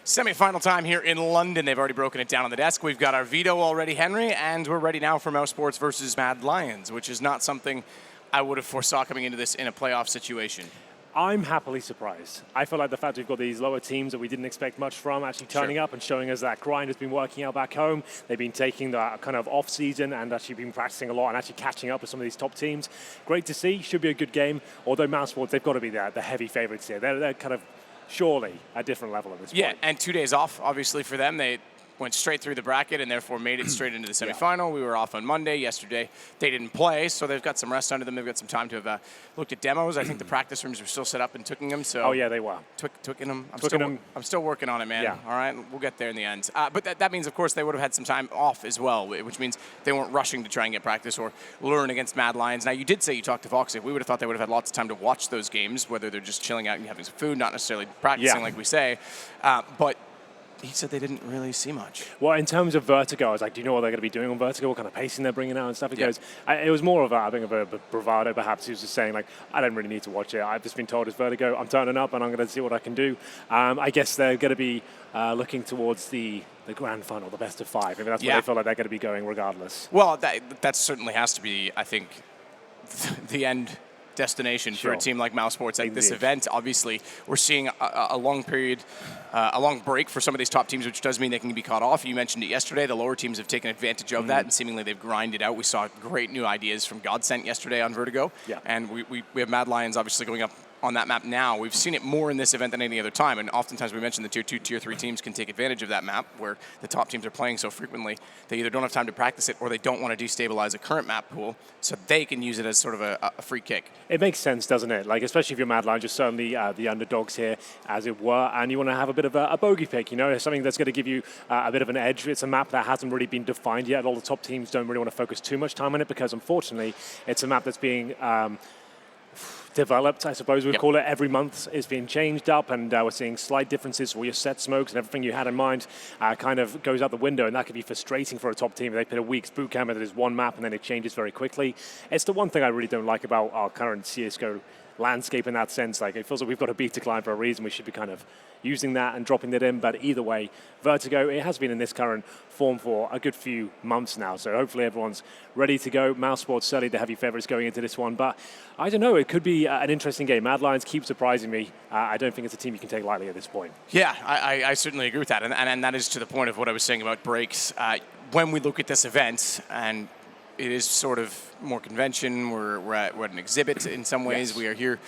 Semi-final time here in London. They've already broken it down on the desk. We've got our veto already, Henry, and we're ready now for mousesports versus Mad Lions, which is not something I would have foresaw coming into this in a playoff situation. I'm happily surprised. I feel like the fact we've got these lower teams that we didn't expect much from actually turning up and showing us that grind has been working out back home. They've been taking the kind of off season and actually been practicing a lot and actually catching up with some of these top teams. Great to see. Should be a good game. Although mousesports, they've got to be the heavy favorites here. They're kind of surely a different level at this point. Yeah, and 2 days off, obviously, for them. They went straight through the bracket and therefore made it straight into the semifinal. We were off on Monday. Yesterday, they didn't play, so they've got some rest under them. They've got some time to have looked at demos. I think the practice rooms are still set up and tooking them. So oh, yeah, they were. Tooking them. I'm still working on it, man. Yeah. All right, we'll get there in the end. But that means, of course, they would have had some time off as well, which means they weren't rushing to try and get practice or learn against Mad Lions. Now, you did say you talked to Voxic. We would have thought they would have had lots of time to watch those games, whether they're just chilling out and having some food, not necessarily practicing like we say. But he said they didn't really see much. Well, in terms of Vertigo, I was like, do you know what they're going to be doing on Vertigo? What kind of pacing they're bringing out and stuff? He goes, it was more of a bravado, perhaps. He was just saying, like, I don't really need to watch it. I've just been told it's Vertigo. I'm turning up and I'm going to see what I can do. I guess they're going to be looking towards the grand final, the best of five. I mean, that's where they feel like they're going to be going regardless. Well, that certainly has to be, I think, the end destination for a team like mousesports at this event. Obviously, we're seeing a long period, a long break for some of these top teams, which does mean they can be caught off. You mentioned it yesterday. The lower teams have taken advantage of that, and seemingly they've grinded out. We saw great new ideas from Godsent yesterday on Vertigo, and we have Mad Lions obviously going up on that map now. We've seen it more in this event than any other time, and oftentimes we mentioned the Tier 2, Tier 3 teams can take advantage of that map where the top teams are playing so frequently they either don't have time to practice it or they don't want to destabilize a current map pool so they can use it as sort of a free kick. It makes sense, doesn't it? Like, especially if you're Mad Lions, you're certainly the underdogs here, as it were, and you want to have a bit of a bogey pick, you know, something that's going to give you a bit of an edge. It's a map that hasn't really been defined yet. All the top teams don't really want to focus too much time on it because, unfortunately, it's a map that's being developed, I suppose we'd call it. Every month is being changed up, and we're seeing slight differences. All your set smokes and everything you had in mind kind of goes out the window, and that could be frustrating for a top team. They put a week's boot camp into this one map, and then it changes very quickly. It's the one thing I really don't like about our current CSGO landscape in that sense. Like, it feels like we've got a beta client for a reason. We should be kind of using that and dropping that in. But either way, Vertigo, it has been in this current form for a good few months now. So hopefully everyone's ready to go. mousesports certainly the heavy favorites going into this one. But I don't know, it could be an interesting game. Mad Lions keep surprising me. I don't think it's a team you can take lightly at this point. Yeah, I certainly agree with that. And that is to the point of what I was saying about breaks. When we look at this event, and it is sort of more convention. We're at an exhibit in some ways. We are here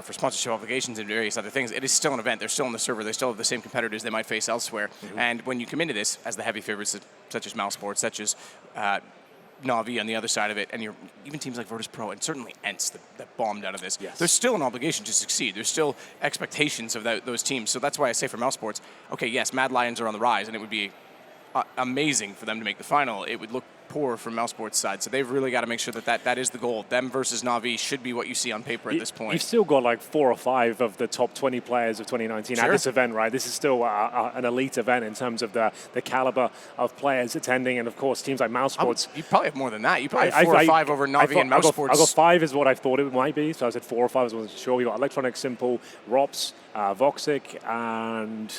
for sponsorship obligations and various other things. It is still an event. They're still on the server. They still have the same competitors they might face elsewhere. And when you come into this as the heavy favorites, such as mousesports, such as Na'Vi on the other side of it, and even teams like Virtus.pro and certainly ENCE that bombed out of this, there's still an obligation to succeed. There's still expectations of those teams. So that's why I say for mousesports, okay, yes, Mad Lions are on the rise, and it would be amazing for them to make the final. It would look poor from mousesports' side, so they've really got to make sure that is the goal. Them versus Na'Vi should be what you see on paper at this point. You've still got like 4 or 5 of the top 20 players of 2019 at this event, right? This is still an elite event in terms of the caliber of players attending, and of course teams like mousesports. You probably have more than that. You probably have 4 or 5 over Na'Vi and mousesports. I got 5 is what I thought it might be, so I said 4 or 5. I wasn't sure. We got Electronic Simple, Rops, Voxic, and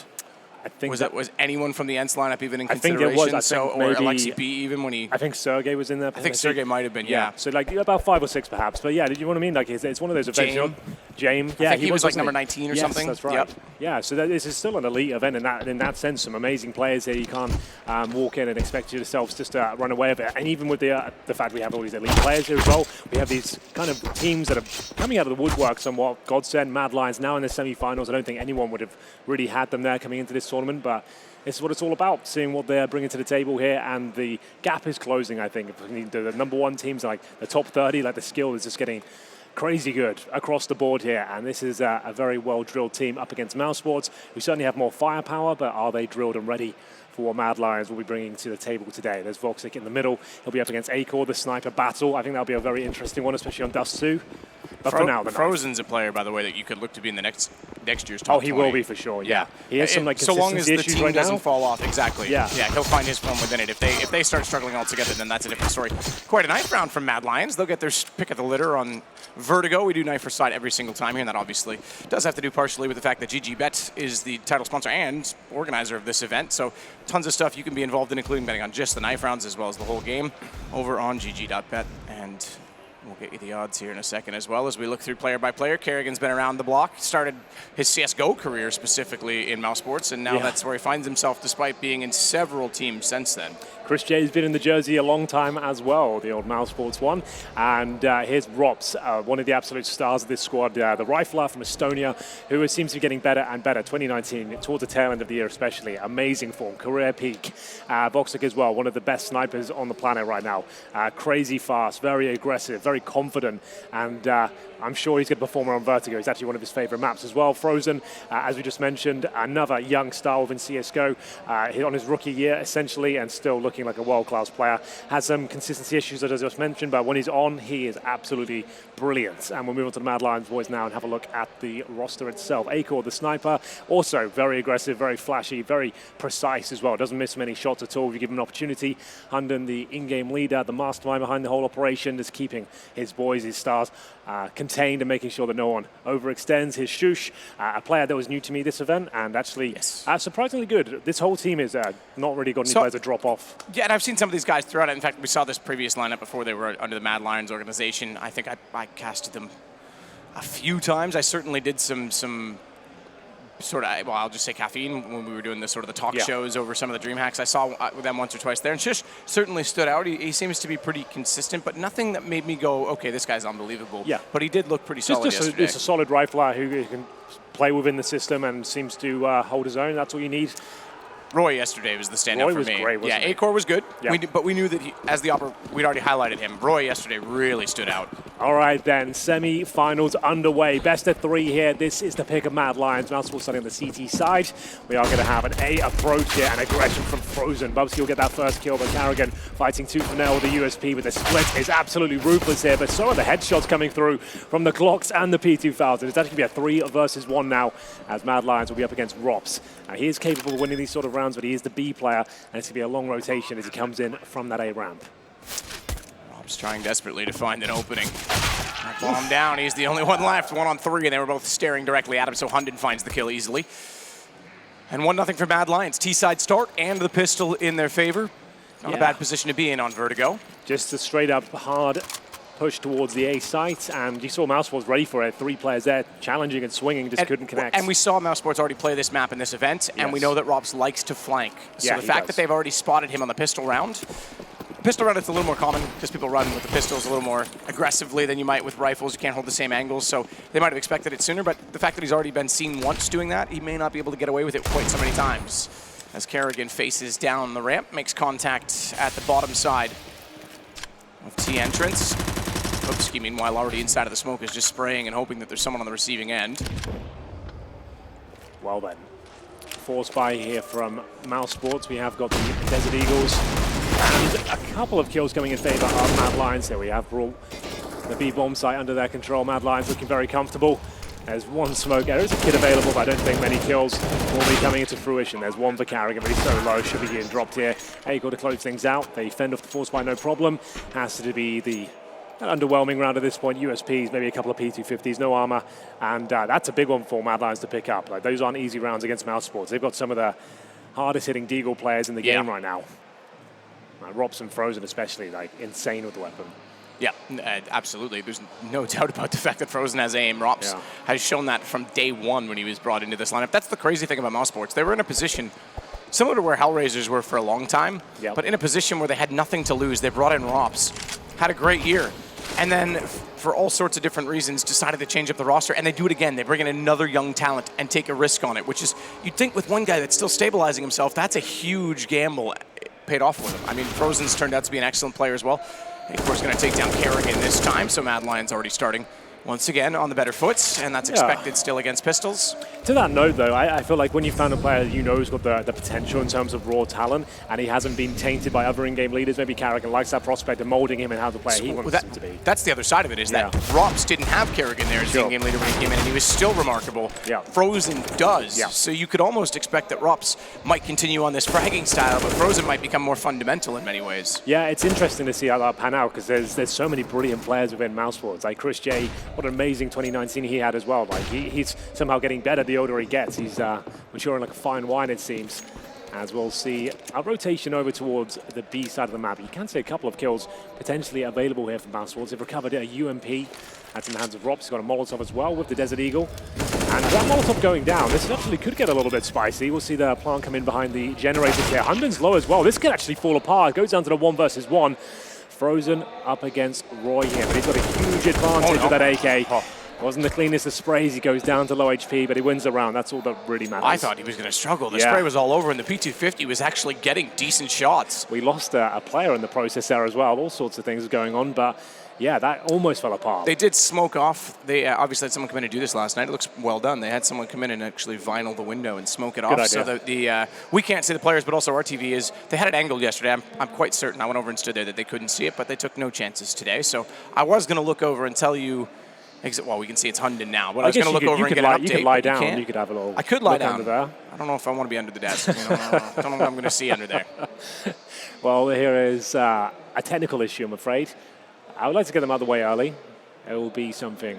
I think was anyone from the ENCE lineup even in consideration? I think there was. Or Alexi B even when he. I think Sergey was in there. I think Sergey might have been. Yeah. So like about 5 or 6 perhaps. But yeah, you know what I mean? Like it's one of those events. James. Yeah, he was like number 19 or something. That's right. Yep. Yeah. So this is still an elite event in that sense. Some amazing players here. You can't walk in and expect yourselves just to run away with it. And even with the fact we have all these elite players here as well, we have these kind of teams that are coming out of the woodwork somewhat. Godsent, Mad Lions now in the semi-finals. I don't think anyone would have really had them there coming into this tournament, but this is what it's all about, seeing what they're bringing to the table here, and the gap is closing, I think. The number 1 teams, like the top 30, like the skill is just getting crazy good across the board here, and this is a very well-drilled team up against mousesports, who certainly have more firepower, but are they drilled and ready for what Mad Lions will be bringing to the table today? There's Voxic in the middle. He'll be up against Acor, the sniper battle. I think that'll be a very interesting one, especially on Dust 2. But for now, the Frozen's a player, by the way, that you could look to be in the next year's top 20. he will be for sure. Yeah, he has some like so long as the issues team right doesn't now. fall off. Exactly. Yeah, he'll find his form within it. If they start struggling altogether, then that's a different story. Quite a knife round from Mad Lions. They'll get their pick of the litter on Vertigo. We do knife for side every single time here, and that obviously does have to do partially with the fact that GGBet is the title sponsor and organizer of this event. So tons of stuff you can be involved in, including betting on just the knife rounds as well as the whole game over on gg.bet. And we'll get you the odds here in a second as well as we look through player by player. Kerrigan's been around the block, started his CSGO career specifically in mousesports, and now that's where he finds himself despite being in several teams since then. Chris J's been in the jersey a long time as well, the old mousesports one. And here's Rops, one of the absolute stars of this squad, the rifler from Estonia, who seems to be getting better and better. 2019, towards the tail end of the year especially, amazing form, career peak. Voxic as well, one of the best snipers on the planet right now. Crazy fast, very aggressive, very confident, and I'm sure he's going to perform on Vertigo. It's actually one of his favorite maps as well. Frozen, as we just mentioned, another young star within CSGO, on his rookie year essentially, and still looking like a world-class player. Has some consistency issues as I just mentioned, but when he's on, he is absolutely brilliant. And we'll move on to the Mad Lions boys now and have a look at the roster itself. Acor, the sniper, also very aggressive, very flashy, very precise as well. Doesn't miss many shots at all if you give him an opportunity. Hunden, the in-game leader, the mastermind behind the whole operation, is keeping his boys, his stars, contained and making sure that no one overextends. His Shush, a player that was new to me this event, and actually surprisingly good. This whole team is not really got any players to drop off. Yeah, and I've seen some of these guys throughout it. In fact, we saw this previous lineup before they were under the Mad Lions organization. I think I casted them a few times. I certainly did some sort of, well, I'll just say caffeine when we were doing the sort of the talk shows over some of the dream hacks. I saw them once or twice there, and Shush certainly stood out. He seems to be pretty consistent, but nothing that made me go, okay, this guy's unbelievable. Yeah. But he did look pretty solid yesterday. It's a solid rifler who can play within the system and seems to hold his own. That's all you need. Roy yesterday was the standout for me. Roy was great, wasn't he? Acor was good, but we knew that we'd already highlighted him. Roy yesterday really stood out. All right then, semi-finals underway. Best of 3 here. This is the pick of Mad Lions. Mousesports starting on the CT side. We are going to have an A approach here and aggression from Frozen. Bubsky will get that first kill, but Carrigan fighting tooth and nail with the USP, but the split is absolutely ruthless here. But so are the headshots coming through from the Glocks and the P2000. It's actually going to be a 3 versus 1 now, as Mad Lions will be up against Rops. Now, he is capable of winning these sort of rounds, but he is the B player, and it's going to be a long rotation as he comes in from that A ramp. Rob's trying desperately to find an opening. Bomb down, he's the only one left, 1 on 3, and they were both staring directly at him, so Hunden finds the kill easily. And 1-0 for Mad Lions. T-side start and the pistol in their favor. Not a bad position to be in on Vertigo. Just a straight up hard push towards the A site, and you saw mousesports ready for it. 3 players there, challenging and swinging, just couldn't connect. And we saw mousesports already play this map in this event, and we know that Robs likes to flank. So the fact that they've already spotted him on the pistol round, it's a little more common because people run with the pistols a little more aggressively than you might with rifles. You can't hold the same angles, so they might have expected it sooner, but the fact that he's already been seen once doing that, he may not be able to get away with it quite so many times. As Kerrigan faces down the ramp, makes contact at the bottom side of T entrance. Lipsky, meanwhile, already inside of the smoke, is just spraying and hoping that there's someone on the receiving end. Well then, force buy here from mousesports. We have got the Desert Eagles and a couple of kills coming in favor of Mad Lions. Here we have brought the B-bomb site under their control. Mad Lions looking very comfortable. There's 1 smoke. There is a kid available, but I don't think many kills will be coming into fruition. There's 1 for Carrigan, but he's so low, should be getting dropped here. Acor to close things out. They fend off the force buy, no problem. Has to be the underwhelming round at this point. USPs, maybe a couple of P250s, no armor, and that's a big one for Mad Lions to pick up. Like, those aren't easy rounds against mousesports. They've got some of the hardest hitting Deagle players in the game right now. Robson Frozen especially, like, insane with the weapon. Yeah, absolutely. There's no doubt about the fact that Frozen has aim. Rops has shown that from day 1 when he was brought into this lineup. That's the crazy thing about mousesports. They were in a position similar to where Hellraisers were for a long time, but in a position where they had nothing to lose. They brought in Rops, had a great year, and then for all sorts of different reasons decided to change up the roster, and they do it again. They bring in another young talent and take a risk on it, which is, you'd think with one guy that's still stabilizing himself, that's a huge gamble. It paid off with him. I mean, Frozen's turned out to be an excellent player as well. Of course, going to take down Kerrigan this time, so Mad Lions already starting once again on the better foot, and that's expected still against Pistols. To that note, though, I feel like when you found a player that you know has got the potential in terms of raw talent, and he hasn't been tainted by other in-game leaders, maybe Carrigan likes that prospect and molding him and how the player he wants him to be. That's the other side of it, is that Rops didn't have Carrigan there as the in-game leader when he came in, and he was still remarkable. Frozen does. So you could almost expect that Rops might continue on this fragging style, but Frozen might become more fundamental in many ways. Yeah, it's interesting to see how that pan out, because there's so many brilliant players within mousesports. Like Chris J, what an amazing 2019 he had as well. Like he's somehow getting better the older he gets. He's maturing like a fine wine, it seems. As we'll see a rotation over towards the B side of the map. You can see a couple of kills potentially available here from mousesports. They've recovered a UMP. That's in the hands of Rops. He's got a Molotov as well with the Desert Eagle. And that Molotov going down, this actually could get a little bit spicy. We'll see the plant come in behind the generators here. Hunden's low as well. This could actually fall apart. It goes down to the 1 versus 1. Frozen up against Roy here, but he's got a huge advantage with that AK. Wasn't the cleanest of sprays. He goes down to low HP, but he wins the round. That's all that really matters. I thought he was going to struggle. The spray was all over, and the P250 was actually getting decent shots. We lost a player in the process there as well. All sorts of things going on, but yeah, that almost fell apart. They did smoke off. They obviously had someone come in and do this last night. It looks well done. They had someone come in and actually vinyl the window and smoke it off. So we can't see the players, but also our TV is. They had it angled yesterday. I'm quite certain. I went over and stood there that they couldn't see it, but they took no chances today. So I was going to look over and tell you. Well, we can see it's Hunden now, but I was going to look over and get an update. You could lie down. You could have a little. I could lie down. Under there. I don't know if I want to be under the desk. I don't know what I'm going to see under there. Well, here is a technical issue, I'm afraid. I would like to get them out of the way early. It will be something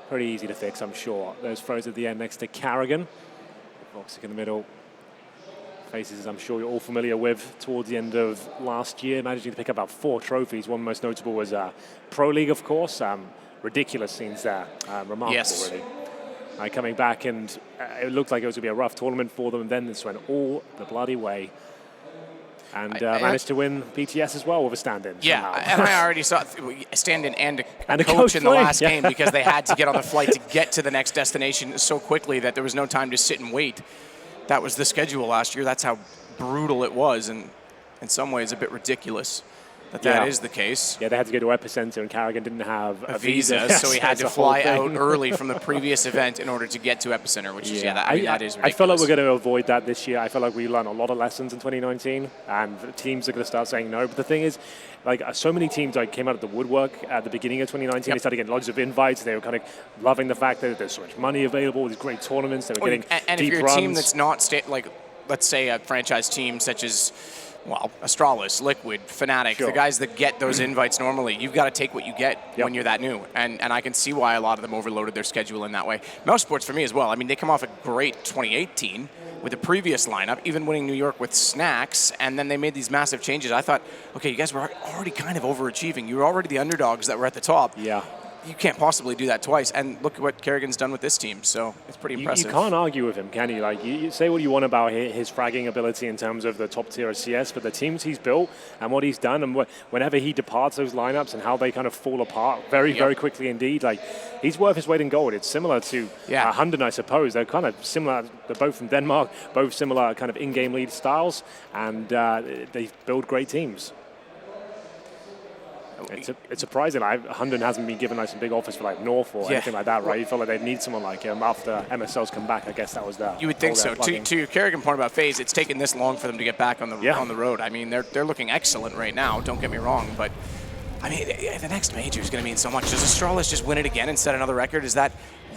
pretty easy to fix, I'm sure. There's Froze at the end next to Carrigan. Voxic in the middle. Faces, I'm sure you're all familiar with, towards the end of last year, managing to pick up about 4 trophies. One most notable was Pro League, of course. Ridiculous scenes there. Remarkable, really. Coming back, and it looked like it was going to be a rough tournament for them, and then this went all the bloody way. And managed to win PTS as well with a stand-in. Yeah, somehow. And I already saw a stand-in and a coach in the last game because they had to get on the flight to get to the next destination so quickly that there was no time to sit and wait. That was the schedule last year. That's how brutal it was, and in some ways a bit ridiculous that is the case. Yeah, they had to go to Epicenter, and Carrigan didn't have a visa. So he had to fly out early from the previous event in order to get to Epicenter, which is, that is ridiculous. I feel like we're going to avoid that this year. I feel like we learned a lot of lessons in 2019, and teams are going to start saying no. But the thing is, like, so many teams came out of the woodwork at the beginning of 2019. They started getting loads of invites. They were kind of loving the fact that there's so much money available, these great tournaments. They were getting and deep if you're runs. a team that's not, let's say a franchise team such as, Astralis, Liquid, Fnatic, the guys that get those invites normally, you've got to take what you get when you're that new. And I can see why a lot of them overloaded their schedule in that way. mousesports for me as well. I mean, they come off a great 2018 with the previous lineup, even winning New York with Snacks, and then they made these massive changes. I thought, okay, you guys were already kind of overachieving. You were already the underdogs that were at the top. Yeah. You can't possibly do that twice. And look at what Carrigan's done with this team. So it's pretty impressive. You can't argue with him, can you? Like, you say what you want about his fragging ability in terms of the top tier of CS, but the teams he's built and what he's done, and whenever he departs those lineups and how they kind of fall apart very, very quickly indeed, like, he's worth his weight in gold. It's similar to Hunden, I suppose. They're kind of similar. They're both from Denmark, both similar kind of in-game lead styles, and they build great teams. It's surprising. Hunden hasn't been given some big offers for like North or anything like that, right? You feel like they need someone like him after MSL's come back. I guess that was that. You would think so. To your Carrigan point about FaZe, it's taken this long for them to get back on the road. I mean, they're looking excellent right now. Don't get me wrong, but I mean, the next major is going to mean so much. Does Astralis just win it again and set another record? Is that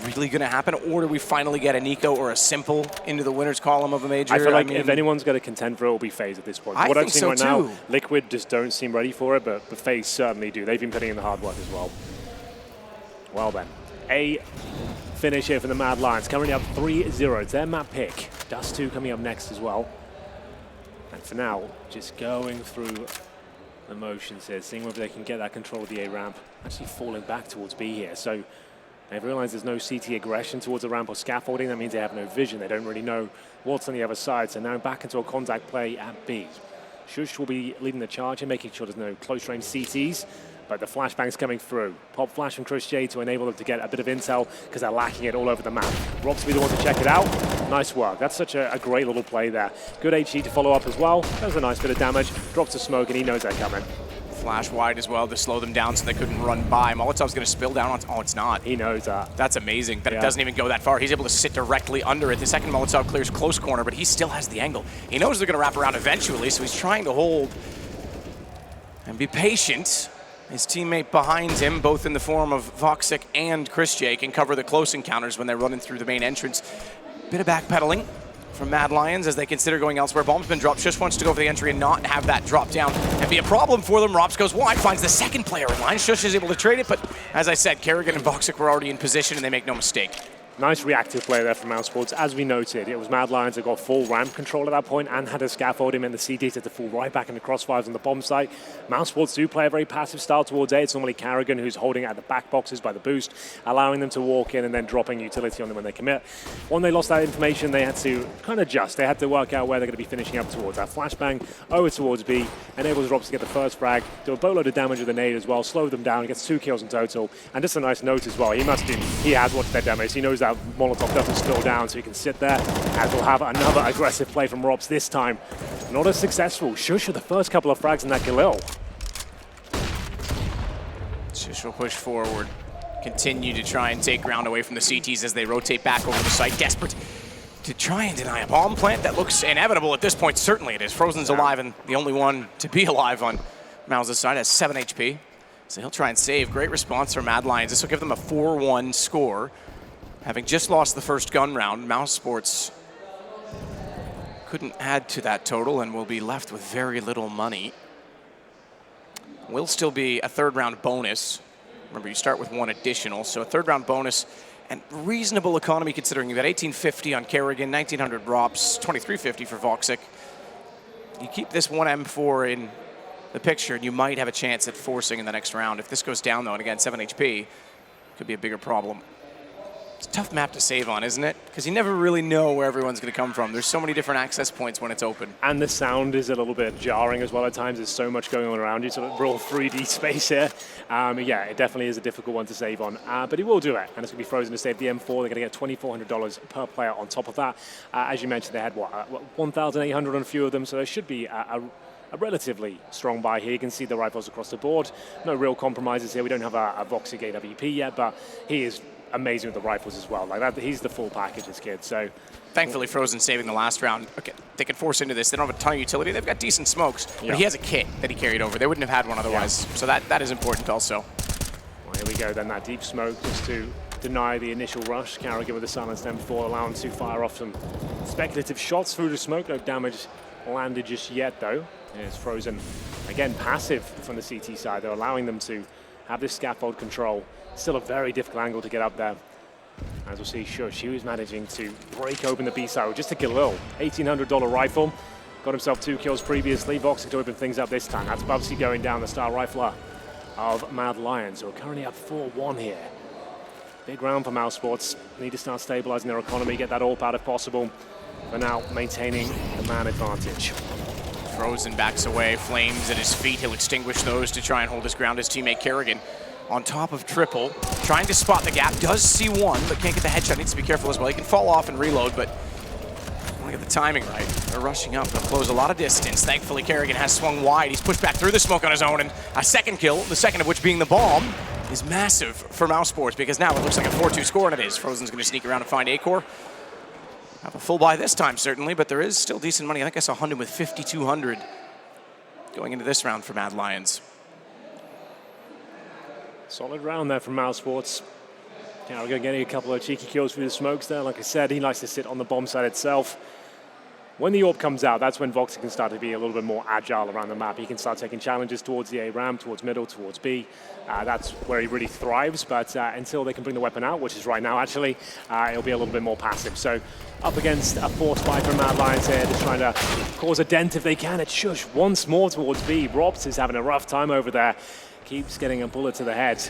really going to happen, or do we finally get a Nico or a Simple into the winners column of a major? I feel like if anyone's going to contend for it, will be FaZe at this point. What I've seen right now, Liquid just don't seem ready for it, but FaZe certainly do. They've been putting in the hard work as well. Well then, a finish here for the Mad Lions, currently up 3-0. It's their map pick. Dust 2 coming up next as well. And for now, just going through the motions here, seeing whether they can get that control of the A ramp. Actually falling back towards B here, so they've realized there's no CT aggression towards the ramp or scaffolding. That means they have no vision. They don't really know what's on the other side. So now back into a contact play at B. Shush will be leading the charge and making sure there's no close-range CTs. But the flashbang's coming through. Pop flash from Chris J to enable them to get a bit of intel because they're lacking it all over the map. Rob's will be the one to check it out. Nice work. That's such a great little play there. Good HE to follow up as well. That was a nice bit of damage. Drops the smoke and he knows they're coming. Flash wide as well to slow them down so they couldn't run by. Molotov's going to spill down on... Oh, it's not. He knows that. That's amazing that it doesn't even go that far. He's able to sit directly under it. The second Molotov clears close corner, but he still has the angle. He knows they're going to wrap around eventually, so he's trying to hold and be patient. His teammate behind him, both in the form of Voxic and ChrisJ, can cover the close encounters when they're running through the main entrance. Bit of backpedaling from Mad Lions as they consider going elsewhere. Bomb's been dropped. Shush wants to go for the entry and not have that drop down and be a problem for them. Rops goes wide, finds the second player in line. Shush is able to trade it, but as I said, Kerrigan and Voxic were already in position and they make no mistake. Nice reactive play there from mousesports. As we noted, it was Mad Lions that got full ramp control at that point and had a scaffolding, and the CDs had to fall right back in the crossfires on the bomb site. mousesports do play a very passive style towards A. It's normally Kerrigan who's holding at the back boxes by the boost, allowing them to walk in and then dropping utility on them when they commit. When they lost that information, they had to kind of adjust. They had to work out where they're going to be finishing up towards. That flashbang over towards B enables Robs to get the first frag, do a boatload of damage with the nade as well, slow them down, gets 2 kills in total. And just a nice note as well, he has watched their demos. He knows that Molotov doesn't spill down, so he can sit there, as we'll have another aggressive play from Robs this time. Not as successful. Shush with the first couple of frags in that Galil. Shush will push forward, continue to try and take ground away from the CTs as they rotate back over the site, desperate to try and deny a bomb plant that looks inevitable at this point. Certainly it is. Frozen's alive and the only one to be alive on Mouse's side has 7 HP. So he'll try and save. Great response from Mad Lions. This will give them a 4-1 score. Having just lost the first gun round, mousesports couldn't add to that total and will be left with very little money. Will still be a 3rd round bonus. Remember, you start with 1 additional, so a 3rd round bonus and reasonable economy considering you've got 1850 on Kerrigan, 1900 Rops, 2350 for Voxic. You keep this 1 M4 in the picture and you might have a chance at forcing in the next round. If this goes down though, and again, 7 HP, could be a bigger problem. It's a tough map to save on, isn't it? Because you never really know where everyone's going to come from. There's so many different access points when it's open. And the sound is a little bit jarring as well at times. There's so much going on around you, so real 3D space here. Yeah, it definitely is a difficult one to save on. But he will do it, and it's going to be Frozen to save the M4. They're going to get $2,400 per player on top of that. As you mentioned, they had, 1,800 on a few of them, so there should be a relatively strong buy here. You can see the rifles across the board. No real compromises here. We don't have a Voxic AWP yet, but he is amazing with the rifles as well. Like that, he's the full package, this kid. So thankfully, Frozen saving the last round. Okay, they can force into this. They don't have a ton of utility. They've got decent smokes, but he has a kit that he carried over. They wouldn't have had one otherwise. So that is important also. Well, here we go. Then that deep smoke just to deny the initial rush. Kerrigan with the silenced M4, allowing to fire off some speculative shots through the smoke. No damage landed just yet, though. It's Frozen again passive from the CT side. They're allowing them to have this scaffold control. Still a very difficult angle to get up there. As we'll see, Shush, he was managing to break open the B side with just a Galil. $1,800 rifle. Got himself 2 kills previously. Voxic to open things up this time. That's Bubsy going down, the star rifler of Mad Lions, who are currently up 4-1 here. Big round for mousesports. Need to start stabilizing their economy, get that AWP out if possible. For now, maintaining the man advantage. Frozen backs away, flames at his feet. He'll extinguish those to try and hold his ground. His teammate Kerrigan on top of triple, trying to spot the gap. Does see one, but can't get the headshot. Needs to be careful as well. He can fall off and reload, but want to get the timing right. They're rushing up. They'll close a lot of distance. Thankfully, Kerrigan has swung wide. He's pushed back through the smoke on his own, and a second kill, the second of which being the bomb, is massive for mousesports because now it looks like a 4-2 score, and it is. Frozen's going to sneak around and find A-Core. Have a full buy this time, certainly, but there is still decent money. I think I saw 100 with 5,200 going into this round for Mad Lions. Solid round there from mousesports. Kerrigan getting a couple of cheeky kills through the smokes there. Like I said, he likes to sit on the bomb site itself. When the AWP comes out, that's when Voxic can start to be a little bit more agile around the map. He can start taking challenges towards the A ramp, towards middle, towards B. That's where he really thrives, but until they can bring the weapon out, which is right now actually, it'll be a little bit more passive. So up against a force buy from Mad Lions here, just trying to cause a dent if they can. It's Shush once more towards B. Robs is having a rough time over there. Keeps getting a bullet to the head.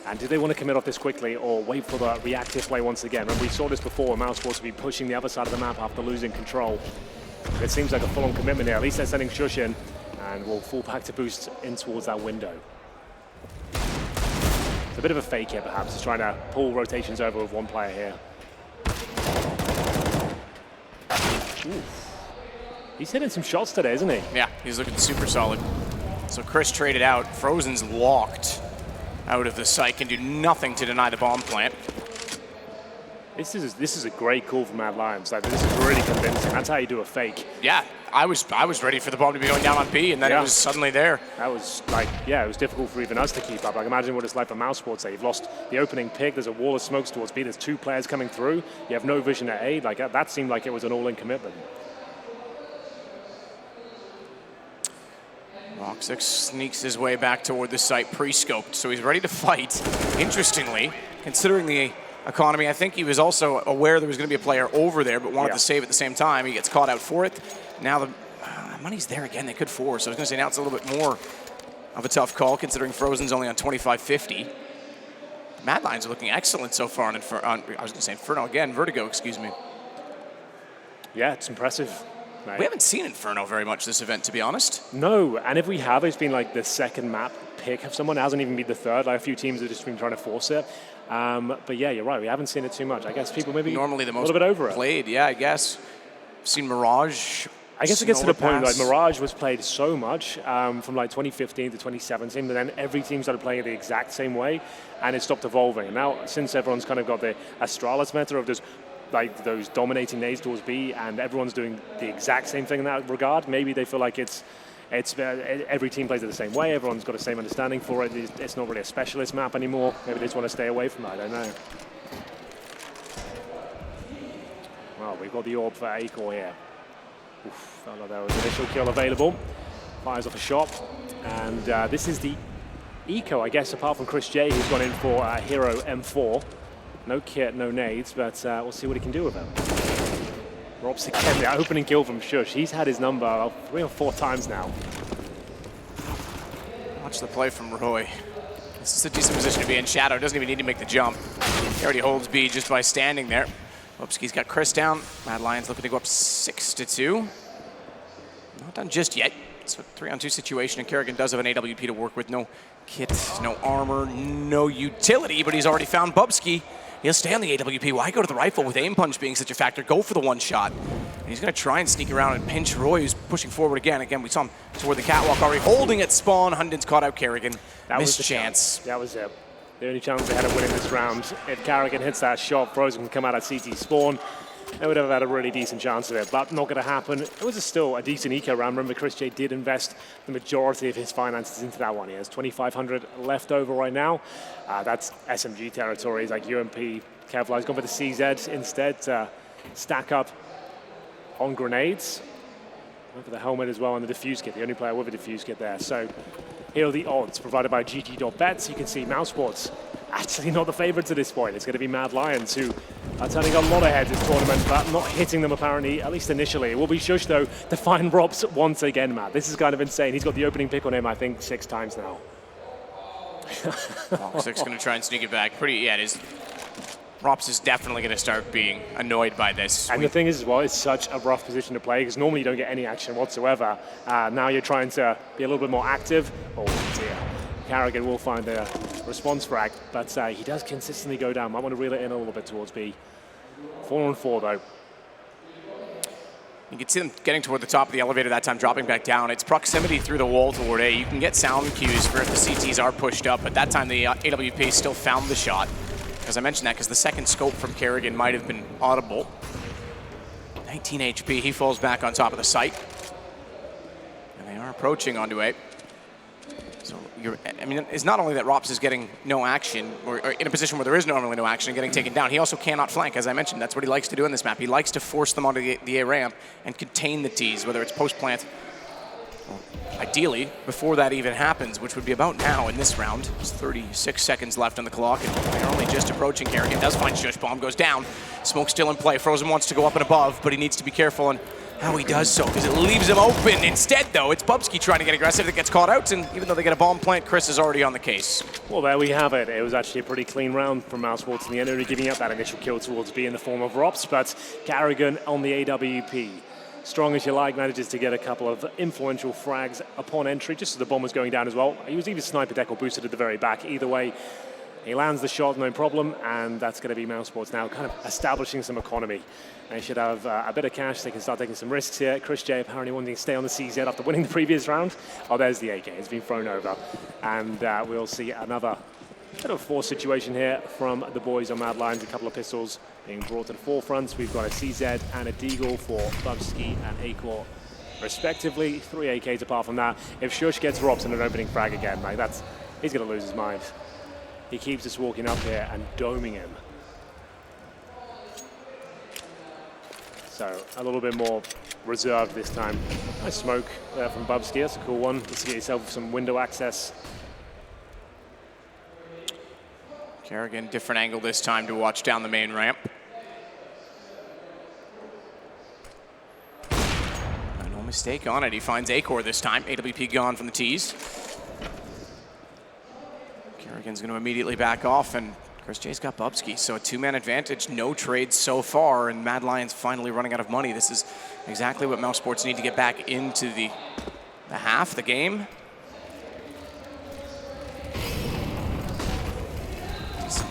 And do they want to commit off this quickly or wait for the reactive play once again? When we saw this before, mousesports will be pushing the other side of the map after losing control. It seems like a full-on commitment here. At least they're sending Shush in, and we'll fall back to boost in towards that window. It's a bit of a fake here, perhaps. Just trying to pull rotations over with one player here. Ooh. He's hitting some shots today, isn't he? Yeah, he's looking super solid. So Chris traded out. Frozen's locked out of the site, can do nothing to deny the bomb plant. This is a great call from Mad Lions. Like, this is really convincing. That's how you do a fake. Yeah, I was ready for the bomb to be going down on B, and then it was suddenly there. That was like, it was difficult for even us to keep up. Like, imagine what it's like for mousesports. You've lost the opening pick. There's a wall of smokes towards B. There's 2 players coming through. You have no vision at A. Like, that seemed like it was an all-in commitment. Roxic sneaks his way back toward the site, pre-scoped, so he's ready to fight. Interestingly, considering the economy, I think he was also aware there was going to be a player over there, but wanted to save at the same time. He gets caught out for it. Now the money's there again. They could force. So I was going to say now it's a little bit more of a tough call, considering Frozen's only on 25.50. Mad Lions are looking excellent so far on I was going to say Inferno again. Vertigo, excuse me. Yeah, it's impressive. Right. We haven't seen Inferno very much this event, to be honest. No, and if we have, it's been like the second map pick of someone. It hasn't even been the third. Like, a few teams have just been trying to force it. But yeah, you're right. We haven't seen it too much. I guess people maybe normally the most a little bit over played. Yeah, I guess. I've seen Mirage. I guess it gets to the point like Mirage was played so much from like 2015 to 2017, but then every team started playing it the exact same way, and it stopped evolving. And now, since everyone's kind of got the Astralis meta of just like those dominating nades towards B, and everyone's doing the exact same thing in that regard, maybe they feel like it's every team plays it the same way. Everyone's got the same understanding for it. It's not really a specialist map anymore. Maybe they just want to stay away from it. I don't know. Well, we've got the orb for Acor here. Oof, felt like there was an initial kill available. Fires off a shot. And this is the eco, I guess, apart from Chris J, who's gone in for Hero M4. No kit, no nades, but we'll see what he can do with it. Robs again, the opening kill from Shush. He's had his number 3 or 4 times now. Watch the play from Roy. This is a decent position to be in. Shadow doesn't even need to make the jump. He already holds B just by standing there. Lopski's got Chris down. Mad Lions looking to go up 6-2. Not done just yet. It's a 3-on-2 situation, and Kerrigan does have an AWP to work with. No kit, no armor, no utility, but he's already found Bubsky. He'll stay on the AWP. Why go to the rifle with aim punch being such a factor? Go for the one shot. And he's going to try and sneak around and pinch Roy, who's pushing forward again. Again, we saw him toward the catwalk already, holding at spawn. Hunden's caught out Kerrigan. Missed chance. That was it. The only chance they had of winning this round. If Kerrigan hits that shot, Frozen can come out at CT spawn. They would have had a really decent chance of it, but not going to happen. It was still a decent eco round. Remember, Chris J did invest the majority of his finances into that one. He has 2,500 left over right now. That's SMG territory. It's like UMP. Kevlar has gone for the CZ instead to stack up on grenades. Went for the helmet as well and the defuse kit, the only player with a defuse kit there. So here are the odds provided by GG.bets. You can see mousesports actually not the favorites at this point. It's going to be Mad Lions, who are turning a lot of heads this tournament, but not hitting them apparently, at least initially. It will be Shush, though, to find Robs once again, Matt. This is kind of insane. He's got the opening pick on him, I think, 6 times now. Six going to try and sneak it back. It is. Rops is definitely going to start being annoyed by this. And the thing is, as well, it's such a rough position to play, because normally you don't get any action whatsoever. Now you're trying to be a little bit more active. Oh, dear. Kerrigan will find a response frag, but he does consistently go down. Might want to reel it in a little bit towards B. 4-on-4, though. You can see them getting toward the top of the elevator that time, dropping back down. It's proximity through the wall toward A. You can get sound cues for if the CTs are pushed up, but that time the AWP still found the shot. As I mentioned that, because the second scope from Kerrigan might have been audible. 19 HP, he falls back on top of the site. And they are approaching onto A. So, it's not only that Rops is getting no action, or in a position where there is normally no action and getting taken down, he also cannot flank, as I mentioned. That's what he likes to do in this map. He likes to force them onto the A ramp and contain the Ts, whether it's post-plant, ideally, before that even happens, which would be about now in this round. There's 36 seconds left on the clock, and they're only just approaching. Kerrigan does find Shush. Bomb goes down. Smoke still in play. Frozen wants to go up and above, but he needs to be careful on how he does so, because it leaves him open. Instead, though, it's Bubsky trying to get aggressive. That gets caught out, and even though they get a bomb plant, Chris is already on the case. Well, there we have it. It was actually a pretty clean round from mousesports in the end, only giving up that initial kill towards B in the form of Rops, but Kerrigan on the AWP. Strong as you like, manages to get a couple of influential frags upon entry, just as the bomb was going down as well. He was either sniper deck or boosted at the very back. Either way, He lands the shot, no problem, and that's going to be mousesports now kind of establishing some economy. They should have a bit of cash. They can start taking some risks here. Chris J apparently wanting to stay on the CZ after winning the previous round. Oh, there's the AK. It's been thrown over. And we'll see another bit of a force situation here from the boys on Mad Lions. A couple of pistols being brought to the forefront. We've got a CZ and a Deagle for Bubsky and Acor, respectively. 3 AKs apart from that. If Shush gets Robs in an opening frag again, like he's going to lose his mind. He keeps us walking up here and doming him. So a little bit more reserved this time. Nice smoke there from Bubsky. That's a cool one. Let's get yourself some window access. Kerrigan, different angle this time to watch down the main ramp. No mistake on it. He finds Acor this time. AWP gone from the tees. Kerrigan's going to immediately back off, and Chris J's got Bubsky, so a 2-man advantage. No trades so far, and Mad Lions finally running out of money. This is exactly what mousesports need to get back into the half, the game.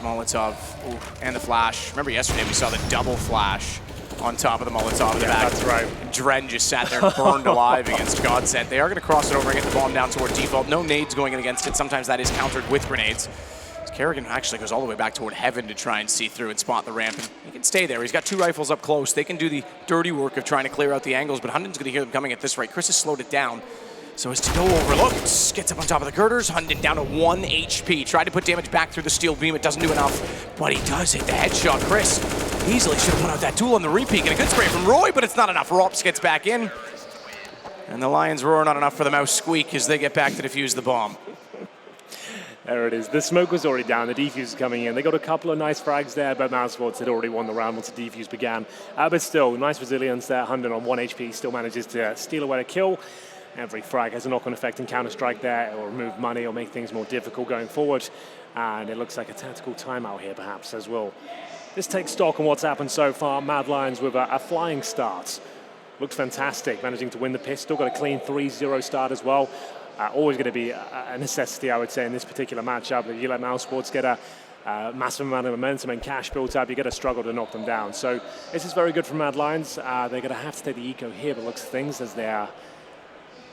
Molotov, ooh, and the flash. Remember yesterday we saw the double flash on top of the Molotov in the back. That's right. Dren just sat there burned alive against Godsent. They are going to cross it over and get the bomb down toward default. No nades going in against it. Sometimes that is countered with grenades. Kerrigan actually goes all the way back toward heaven to try and see through and spot the ramp. And he can stay there. He's got 2 rifles up close. They can do the dirty work of trying to clear out the angles, but Hunden's going to hear them coming at this rate. Chris has slowed it down so as to go overlooked. Gets up on top of the girders. Hunden down to 1 HP. Tried to put damage back through the steel beam. It doesn't do enough, but he does hit the headshot. Chris easily should have put out that duel on the repeat. And a good spray from Roy, but it's not enough. Rops gets back in. And the Lions roar not enough for the mouse squeak as they get back to defuse the bomb. There it is. The smoke was already down. The defuse is coming in. They got a couple of nice frags there, but mousesports had already won the round once the defuse began. But still, nice resilience there. Hunden on 1 HP still manages to steal away a kill. Every frag has a knock-on effect in Counter-Strike there. It will remove money or make things more difficult going forward. And it looks like a tactical timeout here, perhaps, as well. This takes stock on what's happened so far. Mad Lions with a flying start. Looks fantastic, managing to win the pistol. Got a clean 3-0 start as well. Always going to be a necessity, I would say, in this particular matchup. If you let mousesports get a massive amount of momentum and cash built up, you're going to struggle to knock them down. So this is very good for Mad Lions. They're going to have to take the eco here, but looks things as they are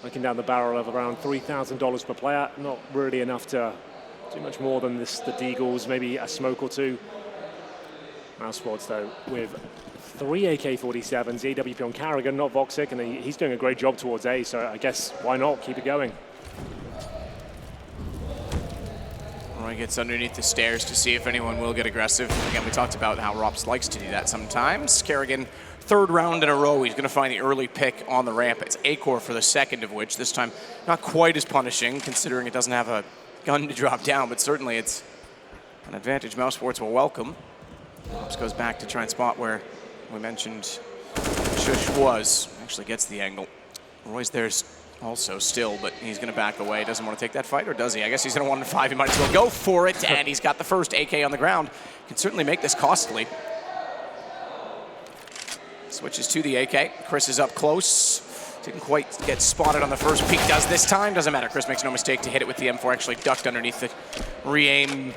looking down the barrel of around $3,000 per player. Not really enough to do much more than this, the Deagles, maybe a smoke or two. Mousesports, though, with 3 AK-47s, AWP on Kerrigan, not Voxic, and he's doing a great job towards A, so I guess why not keep it going. Roy gets underneath the stairs to see if anyone will get aggressive. Again, we talked about how Rops likes to do that sometimes. Kerrigan, 3rd round in a row, he's going to find the early pick on the ramp. It's Acor for the 2nd of which, this time not quite as punishing, considering it doesn't have a gun to drop down, but certainly it's an advantage mousesports will welcome. Rops goes back to try and spot where we mentioned Shush was. Actually gets the angle. Roy's there's also still, but he's going to back away. Doesn't want to take that fight, or does he? I guess he's going to 1 to 5. He might as well go for it, and he's got the first AK on the ground. Can certainly make this costly. Switches to the AK. Chris is up close. Didn't quite get spotted on the first peek. Does this time. Doesn't matter. Chris makes no mistake to hit it with the M4. Actually ducked underneath the re-aim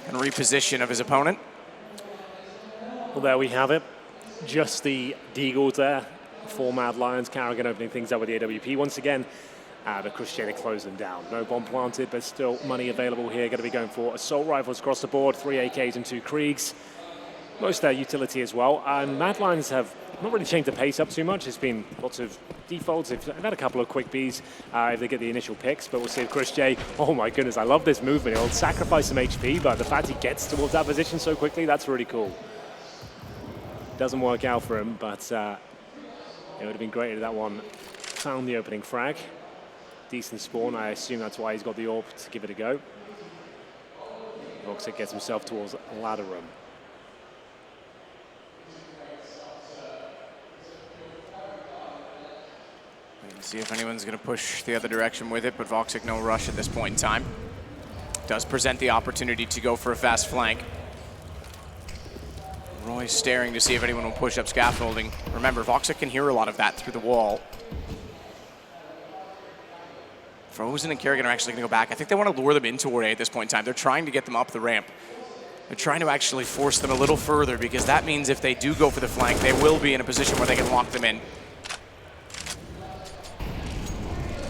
and reposition of his opponent. Well, there we have it. Just the Deagles there. 4 Mad Lions. Kerrigan opening things up with the AWP once again. But Chris J closed them down. No bomb planted, but still money available here. Going to be going for assault rifles across the board. 3 AKs and 2 Kriegs. Most utility as well. And Mad Lions have not really changed the pace up too much. It's been lots of defaults. They've had a couple of quick Bs if they get the initial picks. But we'll see if Chris J, oh my goodness, I love this movement. He'll sacrifice some HP, but the fact he gets towards that position so quickly, that's really cool. Doesn't work out for him, but it would have been great if that one found the opening frag. Decent spawn. I assume that's why he's got the AWP to give it a go. Voxic gets himself towards a ladder room. See if anyone's going to push the other direction with it, but Voxic no rush at this point in time. Does present the opportunity to go for a fast flank. Roy staring to see if anyone will push up scaffolding. Remember, Voxic can hear a lot of that through the wall. Frozen and Kerrigan are actually going to go back. I think they want to lure them in toward A at this point in time. They're trying to get them up the ramp. They're trying to actually force them a little further, because that means if they do go for the flank, they will be in a position where they can lock them in.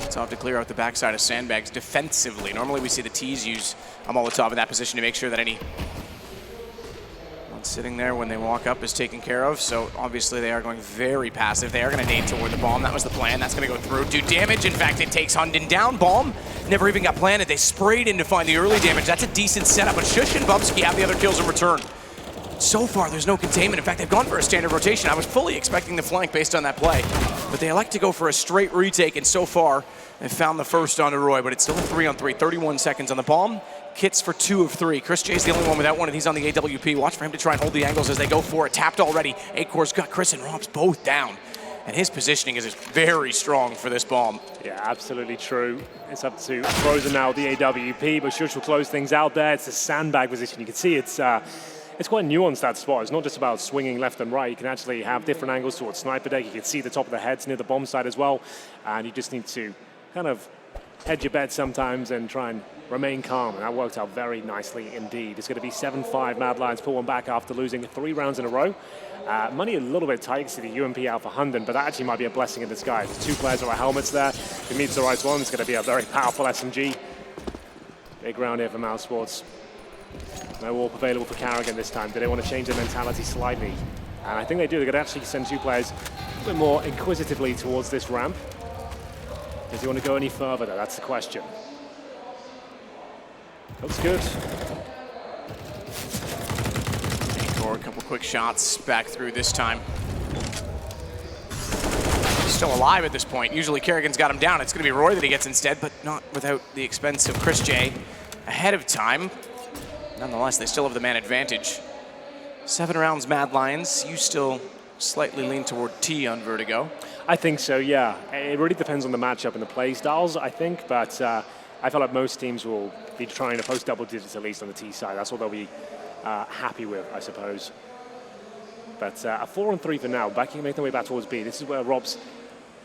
So I'll have to clear out the backside of sandbags defensively. Normally we see the T's use a Molotov in that position to make sure that any one sitting there when they walk up is taken care of. So obviously they are going very passive. They are going to nade toward the bomb. That was the plan. That's going to go through, do damage. In fact, it takes Hunden down. Bomb never even got planted. They sprayed in to find the early damage. That's a decent setup, but Shush and Bubsky have the other kills in return. So far, there's no containment. In fact, they've gone for a standard rotation. I was fully expecting the flank based on that play, but they elect to go for a straight retake, and so far, they've found the first onto Roy, but it's still a 3-on-3, 31 seconds on the bomb. Kits for 2 of 3. Chris J's the only one without one, and he's on the AWP. Watch for him to try and hold the angles as they go for it. Tapped already. Acor's got Chris and Robs both down, and his positioning is very strong for this bomb. Yeah, absolutely true. It's up to Frozen now, the AWP, but Shush will close things out there. It's a sandbag position. You can see it's quite nuanced, that spot. It's not just about swinging left and right. You can actually have different angles towards sniper deck. You can see the top of the heads near the bomb side as well. And you just need to kind of hedge your bet sometimes and try and remain calm. And that worked out very nicely indeed. It's going to be 7-5. Mad Lions pull one back after losing 3 rounds in a row. Money a little bit tight. You see the UMP out for Hunden, but that actually might be a blessing in disguise. There's 2 players with our helmets there. If he meets the right one, it's going to be a very powerful SMG. Big round here for mousesports. No warp available for Carrigan this time. Do they want to change their mentality slightly? And I think they do. They're going to actually send 2 players a bit more inquisitively towards this ramp. Does he want to go any further, though? That's the question. Looks good. Acor, a couple quick shots back through this time. Still alive at this point. Usually Kerrigan's got him down. It's going to be Roy that he gets instead, but not without the expense of Chris J ahead of time. Nonetheless, they still have the man advantage. 7 rounds, Mad Lions. You still slightly lean toward T on Vertigo. I think so, yeah. It really depends on the matchup and the play styles, I think, but I feel like most teams will be trying to post double digits at least on the T side. That's what they'll be happy with, I suppose. But a 4-on-3 for now. Making their way back towards B. This is where Robs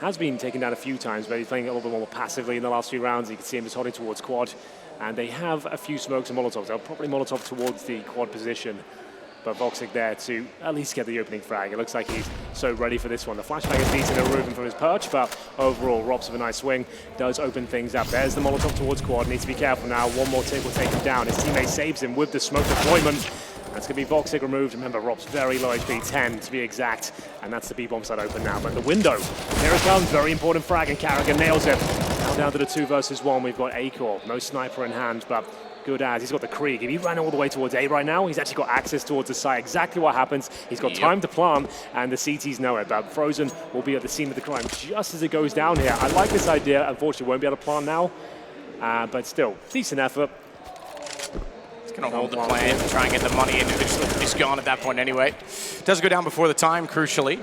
has been taken down a few times, but he's playing a little bit more passively in the last few rounds. You can see him just holding towards quad. And they have a few smokes and Molotovs. They'll probably Molotov towards the quad position. But Voxic there to at least get the opening frag. It looks like he's so ready for this one. The flashbang is decent and removing from his perch, but overall, Robs with a nice swing does open things up. There's the Molotov towards quad. Needs to be careful now. One more tick will take him down. His teammate saves him with the smoke deployment. That's going to be Voxic removed. Remember, Rob's very low HP, 10 to be exact. And that's the B-bomb side open now. But the window, here it comes. Very important frag, and Carrigan nails it. Now down to the 2 versus 1. We've got Acor. No sniper in hand, but good as. He's got the Krieg. If he ran all the way towards A right now, he's actually got access towards the site. Exactly what happens. He's got time to plant, and the CTs know it. But Frozen will be at the scene of the crime just as it goes down here. I like this idea. Unfortunately, won't be able to plant now. But still, decent effort. Going to hold the plan, try and get the money in. He's gone at that point anyway. Does go down before the time, crucially.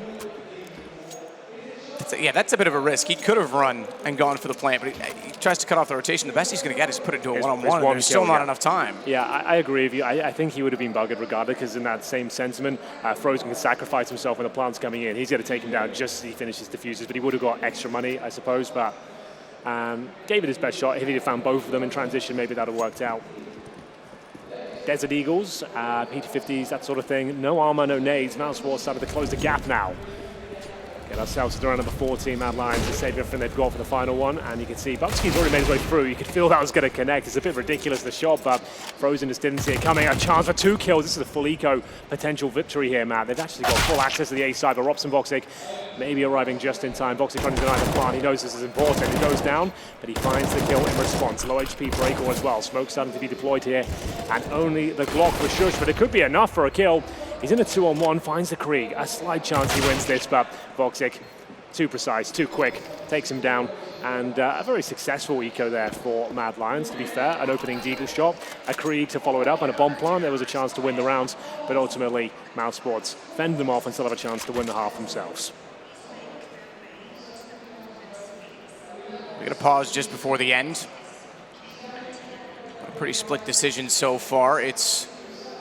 That's a bit of a risk. He could have run and gone for the plant, but he tries to cut off the rotation. The best he's going to get is put it to a one-on-one, and there's still not enough time. Yeah, I agree with you. I think he would have been buggered regardless, because in that same sentiment, Frozen can sacrifice himself when the plant's coming in. He's going to take him down just as he finishes diffusers, but he would have got extra money, I suppose, but gave it his best shot. If he'd have found both of them in transition, maybe that would have worked out. Desert Eagles, P250s, that sort of thing. No armor, no nades. mousesports started to close the gap now. Get ourselves to the round number 14. Mad Lions to save everything they've got for the final one. And you can see Bubsky's already made his way through. You could feel that was going to connect. It's a bit ridiculous, the shot, but Frozen just didn't see it coming. A chance for 2 kills. This is a full eco potential victory here, Matt. They've actually got full access to the A side, but Robson Voxic maybe arriving just in time. Voxic running behind the plant. He knows this is important. He goes down, but he finds the kill in response. Low HP for Acor as well. Smoke starting to be deployed here, and only the Glock for Shush, but it could be enough for a kill. He's in a 2-on-1, finds the Krieg. A slight chance he wins this, but Voxic, too precise, too quick, takes him down, and a very successful eco there for Mad Lions, to be fair. An opening deagle shot, a Krieg to follow it up, and a bomb plant. There was a chance to win the rounds, but ultimately mousesports fend them off and still have a chance to win the half themselves. We're going to pause just before the end. A pretty split decision so far. It's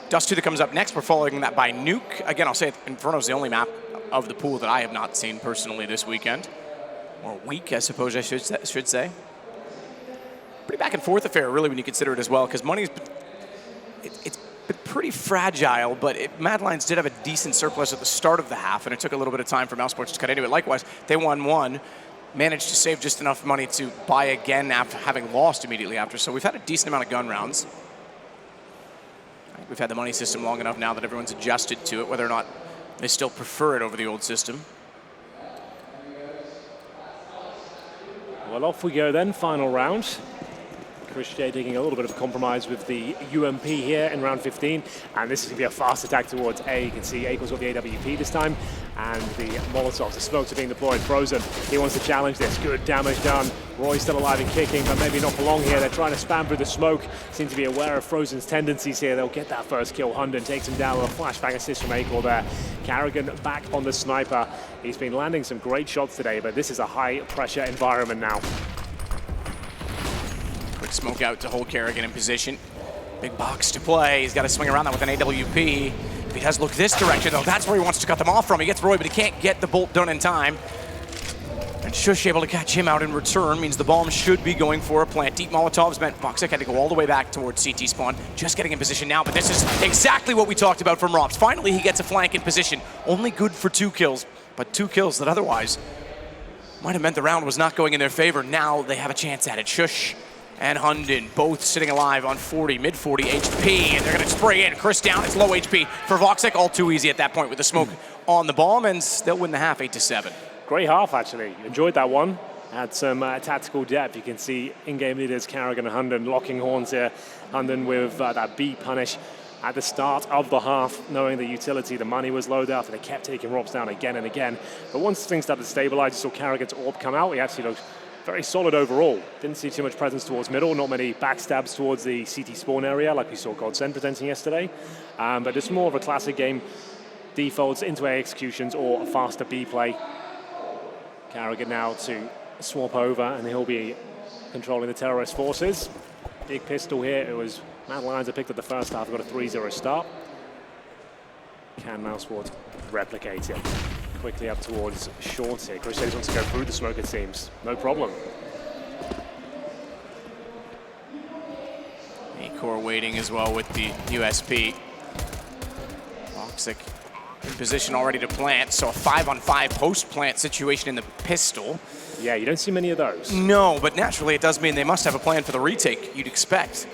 Dust 2 that comes up next. We're following that by Nuke. Again, I'll say it, Inferno's the only map of the pool that I have not seen personally this weekend. Or week, I suppose I should say. pretty back and forth affair, really, when you consider it as well, because money's it's been pretty fragile, but Mad Lions did have a decent surplus at the start of the half, and it took a little bit of time for mousesports to cut into it. Likewise, they won one, managed to save just enough money to buy again after having lost immediately after. So we've had a decent amount of gun rounds. I think we've had the money system long enough now that everyone's adjusted to it, whether or not they still prefer it over the old system. Well, off we go then, final round. Chris J taking a little bit of a compromise with the UMP here in round 15, and this is going to be a fast attack towards A. You can see Akel's got the AWP this time, and the Molotovs, the smokes are being deployed. Frozen, he wants to challenge this. Good damage done. Roy's still alive and kicking, but maybe not for long here. They're trying to spam through the smoke. Seem to be aware of Frozen's tendencies here. They'll get that first kill. Hunden takes him down with a flashbang assist from Akel there. Carrigan back on the sniper. He's been landing some great shots today, but this is a high-pressure environment now. Quick smoke out to hold Carrigan in position. Big box to play. He's got to swing around that with an AWP. If he does look this direction, though, that's where he wants to cut them off from. He gets Roy, but he can't get the bolt done in time. And Shush able to catch him out in return means the bomb should be going for a plant. Deep Molotovs meant Voxic had to go all the way back towards CT spawn. Just getting in position now, but this is exactly what we talked about from Robs. Finally, he gets a flank in position. Only good for 2 kills, but 2 kills that otherwise might have meant the round was not going in their favor. Now they have a chance at it. Shush and Hunden both sitting alive on 40, mid-40 HP, and they're going to spray in. Chris down, it's low HP for Voxic. All too easy at that point with the smoke on the bomb, and they'll win the half 8-7. Great half, actually. Enjoyed that one. Had some tactical depth. You can see in-game leaders Carrigan and Hunden locking horns here. Hunden with that B punish at the start of the half, knowing the utility, the money was low there after they kept taking Robs down again and again. But once things started to stabilize, you saw Carrigan's orb come out. He actually looked very solid overall. Didn't see too much presence towards middle, not many backstabs towards the CT spawn area like we saw Godsend presenting yesterday. But it's more of a classic game. Defaults into A executions or a faster B play. Carrigan now to swap over, and he'll be controlling the terrorist forces. Big pistol here. It was Mad Lions that picked up the first half. Got a 3-0 start. Can mousesports replicate it? Quickly up towards short here. Chris J wants to go through the smoke, it seems. No problem. Acor waiting as well with the USP. Voxic in position already to plant, so a 5-on-5 post-plant situation in the pistol. Yeah, you don't see many of those. No, but naturally it does mean they must have a plan for the retake, you'd expect.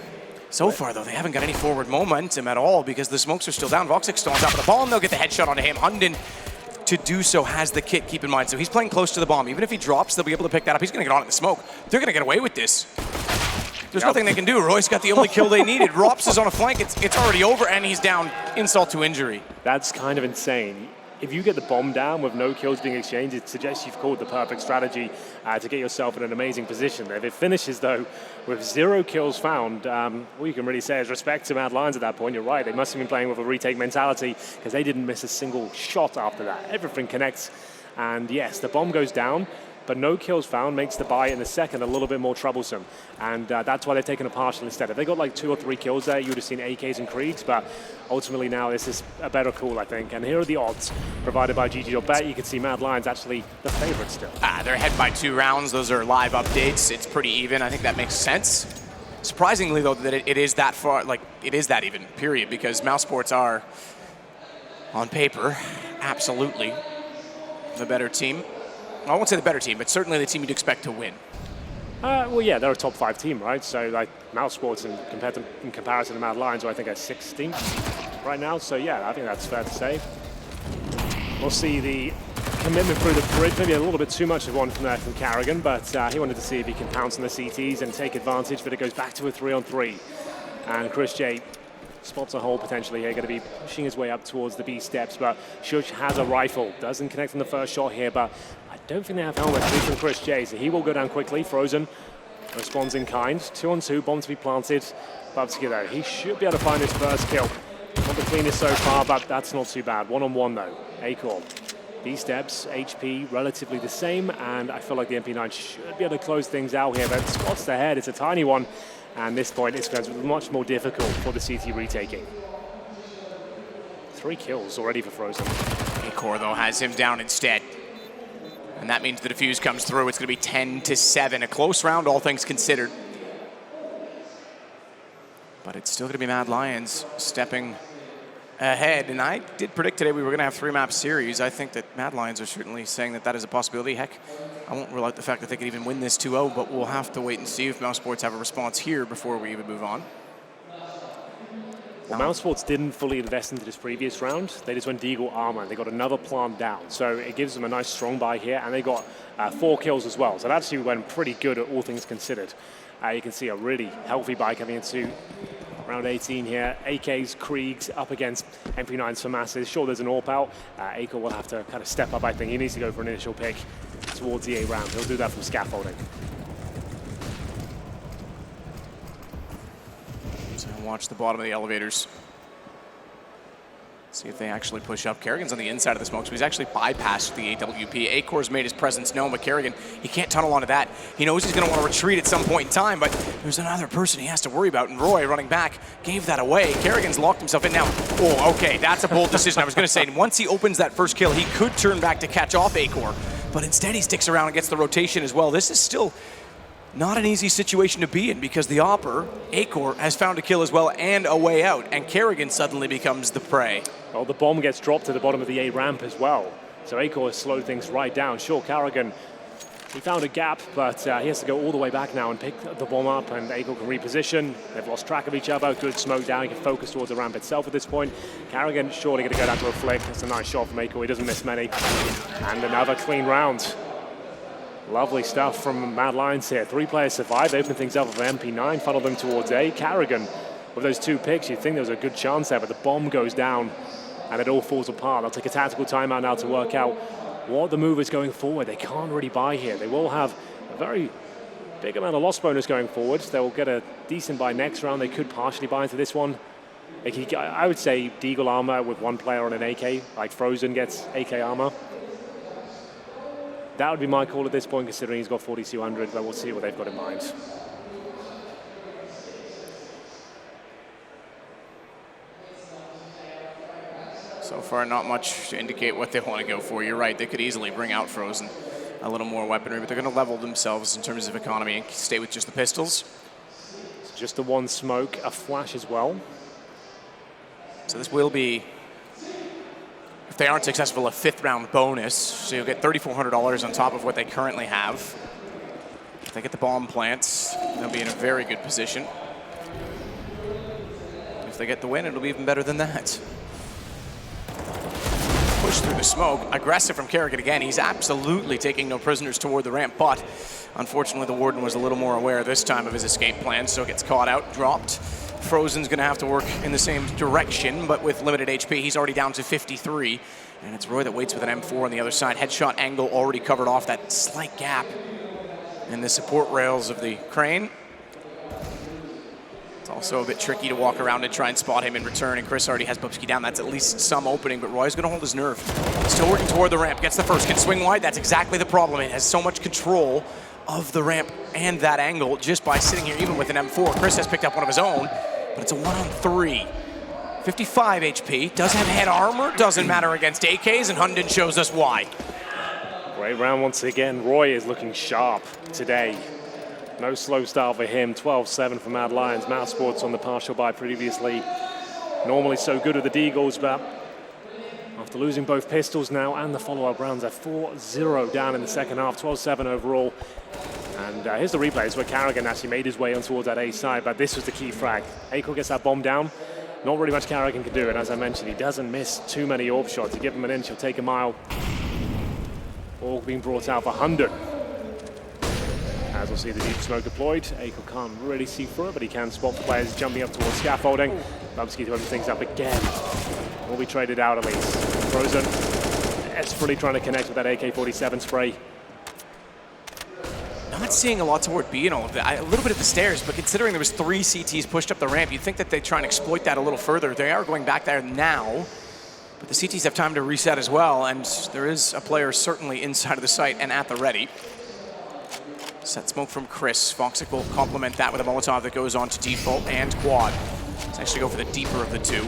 So far, though, they haven't got any forward momentum at all because the smokes are still down. Voxic's still on top of the ball, and they'll get the headshot onto him. Hunden, to do so, has the kit, keep in mind. So he's playing close to the bomb. Even if he drops, they'll be able to pick that up. He's going to get on in the smoke. They're going to get away with this. There's nothing they can do. Roy's got the only kill they needed. Rops is on a flank. It's already over, and he's down. Insult to injury. That's kind of insane. If you get the bomb down with no kills being exchanged, it suggests you've called the perfect strategy to get yourself in an amazing position. If it finishes, though, with 0 kills found, all you can really say is respect to Mad Lions at that point. You're right, they must have been playing with a retake mentality because they didn't miss a single shot after that. Everything connects, and yes, the bomb goes down, but no kills found makes the buy in the second a little bit more troublesome. And that's why they've taken a partial instead. If they got like 2 or 3 kills there, you would have seen AKs and Kriegs, but ultimately now this is a better call, I think. And here are the odds provided by GG.bet. You can see Mad Lions actually the favorite still. They're ahead by 2 rounds. Those are live updates. It's pretty even. I think that makes sense. Surprisingly, though, that it is that far, like, it is that even, period, because mousesports are, on paper, absolutely the better team. I won't say the better team, but certainly the team you'd expect to win. Well, yeah, they're a top 5 team, right? So, like, mousesports in comparison to Mad Lions, who I think are 16th right now. So, yeah, I think that's fair to say. We'll see the commitment through the bridge, maybe a little bit too much of one from there from Carrigan, but he wanted to see if he can pounce on the CTs and take advantage, but it goes back to a 3-on-3. And Chris J spots a hole potentially here, going to be pushing his way up towards the B steps, but Shush has a rifle. Doesn't connect on the first shot here, but I don't think they have helmets, at least from Chris J, so he will go down quickly. Frozen responds in kind. 2-on-2, bomb to be planted. Bubsky though, he should be able to find his first kill. Not the cleanest so far, but that's not too bad. 1-on-1 though. Acor. B steps, HP relatively the same, and I feel like the MP9 should be able to close things out here, but spots the head, it's a tiny one, and this point is much more difficult for the CT retaking. 3 kills already for Frozen. Acor, though, has him down instead. And that means the defuse comes through. It's going to be 10-7. A close round, all things considered. But it's still going to be Mad Lions stepping ahead. And I did predict today we were going to have 3-map series. I think that Mad Lions are certainly saying that that is a possibility. Heck, I won't rule out the fact that they could even win this 2-0, but we'll have to wait and see if mousesports have a response here before we even move on. Well, mousesports didn't fully invest into this previous round. They just went Deagle armor, and they got another plant down. So it gives them a nice strong buy here, and they got 4 kills as well. So that actually went pretty good at all things considered. You can see a really healthy buy coming into round 18 here. AKs, Kriegs up against MP9s for masses. Sure, there's an AWP out. Acor will have to kind of step up, I think. He needs to go for an initial pick towards the A round. He'll do that from scaffolding. So watch the bottom of the elevators. See if they actually push up. Kerrigan's on the inside of the smoke, so he's actually bypassed the AWP. Acor's made his presence known, but Kerrigan, he can't tunnel onto that. He knows he's going to want to retreat at some point in time, but there's another person he has to worry about, and Roy, running back, gave that away. Kerrigan's locked himself in now. Oh, okay, that's a bold decision. I was going to say, once he opens that first kill, he could turn back to catch off Acor, but instead he sticks around and gets the rotation as well. This is still not an easy situation to be in because the Opper, Acor, has found a kill as well and a way out, and Kerrigan suddenly becomes the prey. Well, the bomb gets dropped to the bottom of the A ramp as well. So Acor has slowed things right down. Sure, Kerrigan, he found a gap, but he has to go all the way back now and pick the bomb up, and Acor can reposition. They've lost track of each other. Good smoke down. He can focus towards the ramp itself at this point. Kerrigan surely going to go down to a flick. That's a nice shot from Acor. He doesn't miss many. And another clean round. Lovely stuff from Mad Lions here. 3 players survive. They open things up with MP9, funnel them towards A. Kerrigan, with those 2 picks, you'd think there was a good chance there, but the bomb goes down and it all falls apart. They'll take a tactical timeout now to work out what the move is going forward. They can't really buy here. They will have a very big amount of loss bonus going forward. They'll get a decent buy next round. They could partially buy into this one. I would say Deagle armor with 1 player on an AK, like Frozen gets AK armor. That would be my call at this point, considering he's got 4,200, but we'll see what they've got in mind. So far, not much to indicate what they want to go for. You're right, they could easily bring out Frozen, a little more weaponry, but they're going to level themselves in terms of economy and stay with just the pistols. It's just the 1 smoke, a flash as well. So this will be, if they aren't successful, a 5th round bonus. So you'll get $3,400 on top of what they currently have. If they get the bomb plants, they'll be in a very good position. If they get the win, it'll be even better than that. Push through the smoke. Aggressive from Kerrigan again. He's absolutely taking no prisoners toward the ramp, but unfortunately the Warden was a little more aware this time of his escape plan, so gets caught out, dropped. Frozen's going to have to work in the same direction, but with limited HP, he's already down to 53. And it's Roy that waits with an M4 on the other side. Headshot angle already covered off that slight gap in the support rails of the crane. It's also a bit tricky to walk around and try and spot him in return, and Chris already has Bubsky down. That's at least some opening, but Roy's going to hold his nerve. Still working toward the ramp, gets the first, can swing wide. That's exactly the problem. It has so much control of the ramp and that angle just by sitting here, even with an M4. Chris has picked up one of his own, but it's a 1-on-3. 55 HP, does have head armor, doesn't matter against AKs, and Hunden shows us why. Great round once again. Roy is looking sharp today. No slow start for him. 12-7 for Mad Lions. mousesports on the partial buy previously. Normally so good with the Deagles, but after losing both pistols now and the follow-up rounds, they're 4-0 down in the second half, 12-7 overall. And here's the replays where Kerrigan actually made his way on towards that A side, but this was the key frag. Acor gets that bomb down. Not really much Kerrigan can do, and as I mentioned, he doesn't miss too many AWP shots. You give him an inch, he'll take a mile. All being brought out for Hunden. As we'll see the deep smoke deployed, Acor can't really see through it, but he can spot the players jumping up towards scaffolding. Bubsky to open things up again. Will be traded out at least. Frozen desperately trying to connect with that AK-47 spray. Not seeing a lot toward B and all of that. A little bit at the stairs, but considering there was 3 CTs pushed up the ramp, you'd think that they'd try and exploit that a little further. They are going back there now, but the CTs have time to reset as well, and there is a player certainly inside of the site and at the ready. Set smoke from Chris. Foxic will complement that with a Molotov that goes on to default and quad. Let's actually go for the deeper of the 2.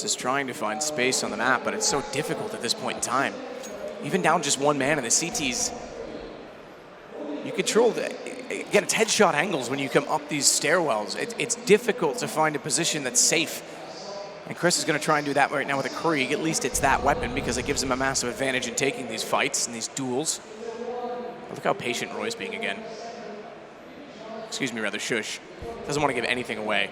Is trying to find space on the map, but it's so difficult at this point in time. Even down just 1 man, and the CTs You control again, it's headshot angles when you come up these stairwells. It's difficult to find a position that's safe. And Chris is going to try and do that right now with a Krieg. At least it's that weapon because it gives him a massive advantage in taking these fights and these duels. But look how patient Roy's being again. Excuse me, rather, shush. Doesn't want to give anything away.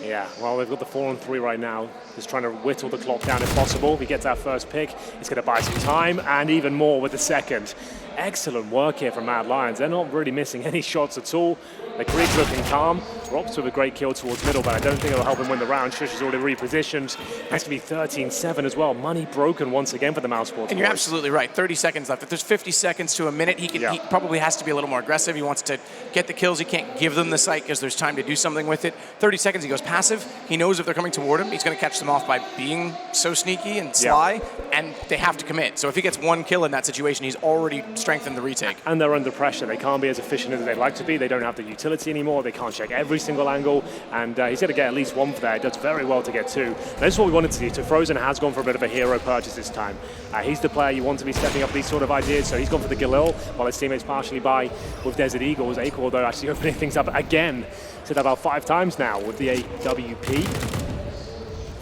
Yeah, well, they've got the 4-on-3 right now. Just trying to whittle the clock down if possible. If he gets that first pick, it's going to buy some time, and even more with the second. Excellent work here from Mad Lions. They're not really missing any shots at all. The Krieg's looking calm. Rops with a great kill towards middle, but I don't think it'll help him win the round. Shush is already repositioned. Has to be 13-7 as well. Money broken once again for the mousesports. And you're absolutely right. 30 seconds left. If there's 50 seconds to a minute, he probably has to be a little more aggressive. He wants to get the kills. He can't give them the sight because there's time to do something with it. 30 seconds, he goes passive. He knows if they're coming toward him, he's going to catch them off by being so sneaky and sly, and they have to commit. So if he gets one kill in that situation, he's already strengthened the retake. And they're under pressure. They can't be as efficient as they'd like to be. They don't have the utility anymore. They can't check every single angle, and he's going to get at least one for that. He does very well to get two. And this is what we wanted to see. So Frozen has gone for a bit of a hero purchase this time. He's the player you want to be stepping up these sort of ideas, so he's gone for the Galil, while his teammates partially buy with Desert Eagles. Acor, though, actually opening things up again. Said that about 5 times now with the AWP.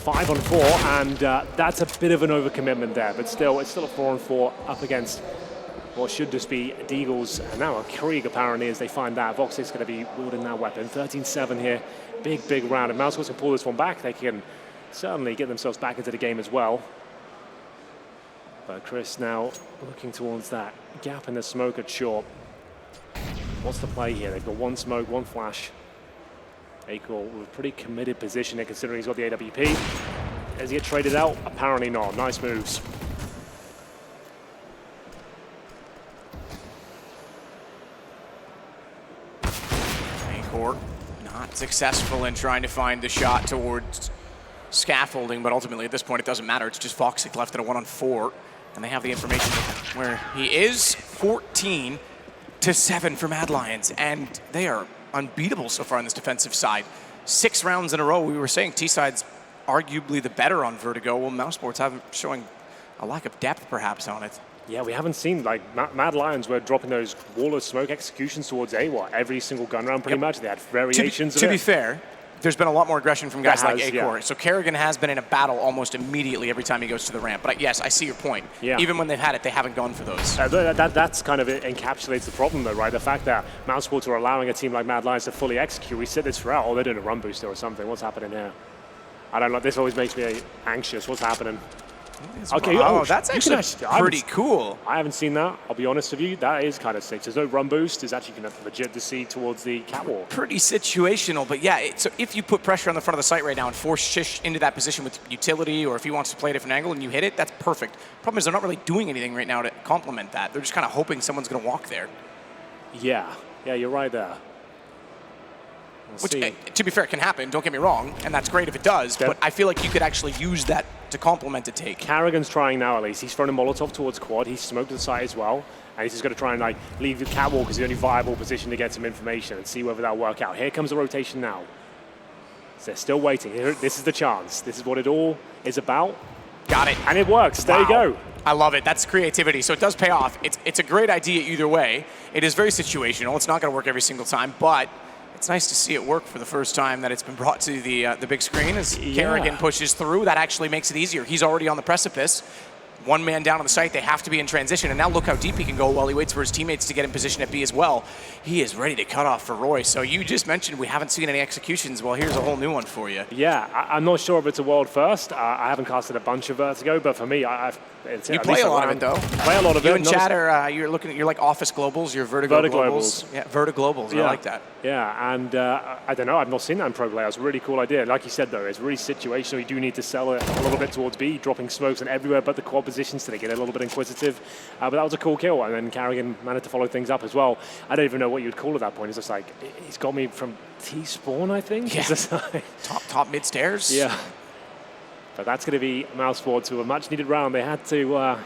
5-on-4, and that's a bit of an overcommitment there, but still, it's still a 4-on-4 up against what should just be Deagles, and now a Krieg apparently as they find that. Vox is going to be wielding that weapon. 13-7 here, big round. If mousesports can pull this one back, they can certainly get themselves back into the game as well. But Chris now looking towards that gap in the smoke at short. What's the play here? They've got one smoke, one flash. Acor with a pretty committed position here considering he's got the AWP. Does he get traded out? Apparently not. Nice moves. Acor not successful in trying to find the shot towards scaffolding, but ultimately at this point it doesn't matter. It's just Voxic left at a 1-on-4, and they have the information where he is. 14-7 for Mad Lions, and they are unbeatable so far on this defensive side. 6 rounds in a row. We were saying T-side's arguably the better on Vertigo. Well, mousesports haven't showing a lack of depth perhaps on it. Yeah, we haven't seen, like, Mad Lions were dropping those wall of smoke executions towards every single gun round pretty much. They had variations of it. To be fair, there's been a lot more aggression from guys like Acor. Yeah. So Kerrigan has been in a battle almost immediately every time he goes to the ramp. But yes, I see your point. Yeah. Even when they've had it, they haven't gone for those. That's kind of encapsulates the problem, though, right? The fact that mousesports are allowing a team like Mad Lions to fully execute. We said this throughout. Oh, they're doing a run booster or something. What's happening here? I don't know. This always makes me anxious. What's happening? Okay, that's actually pretty cool. I haven't seen that. I'll be honest with you. That is kind of sick. There's no run boost. It's actually going to legit to see towards the catwalk. Pretty situational, but yeah. So if you put pressure on the front of the site right now and force Shish into that position with utility, or if he wants to play a different angle and you hit it, that's perfect. Problem is they're not really doing anything right now to complement that. They're just kind of hoping someone's going to walk there. Yeah, you're right there. Which, to be fair, can happen, don't get me wrong, and that's great if it does, but I feel like you could actually use that to complement a take. Kerrigan's trying now at least. He's thrown a Molotov towards quad. He's smoked the site as well, and he's just going to try and leave the catwalk as the only viable position to get some information and see whether that'll work out. Here comes the rotation now. So they're still waiting. This is the chance. This is what it all is about. Got it. And it works. There you go. I love it. That's creativity. So it does pay off. It's a great idea either way. It is very situational. It's not going to work every single time, but it's nice to see it work for the first time that it's been brought to the big screen as Kerrigan pushes through. That actually makes it easier. He's already on the precipice. One man down on the site. They have to be in transition. And now look how deep he can go while he waits for his teammates to get in position at B as well. He is ready to cut off for Roy. So you just mentioned we haven't seen any executions. Well, here's a whole new one for you. Yeah, I'm not sure if it's a world first. I haven't casted a bunch of Vertigo, but for me, you play a lot of it, though. Play a lot of it. You and Chad are, you're like Office Globals, you're Vertigo Globals. Yeah, Vertigo Globals. I like that. Yeah, and I don't know, I've not seen that in Pro Play. It's a really cool idea. Like you said, though, it's really situational. You do need to sell it a little bit towards B, dropping smokes and everywhere but the quad positions so they get a little bit inquisitive. But that was a cool kill, and then Kerrigan managed to follow things up as well. I don't even know what you'd call at that point. It's just like, he's got me from T-spawn, I think. Yeah. top mid stairs. Yeah. But that's going to be mousesports to a much-needed round. They had to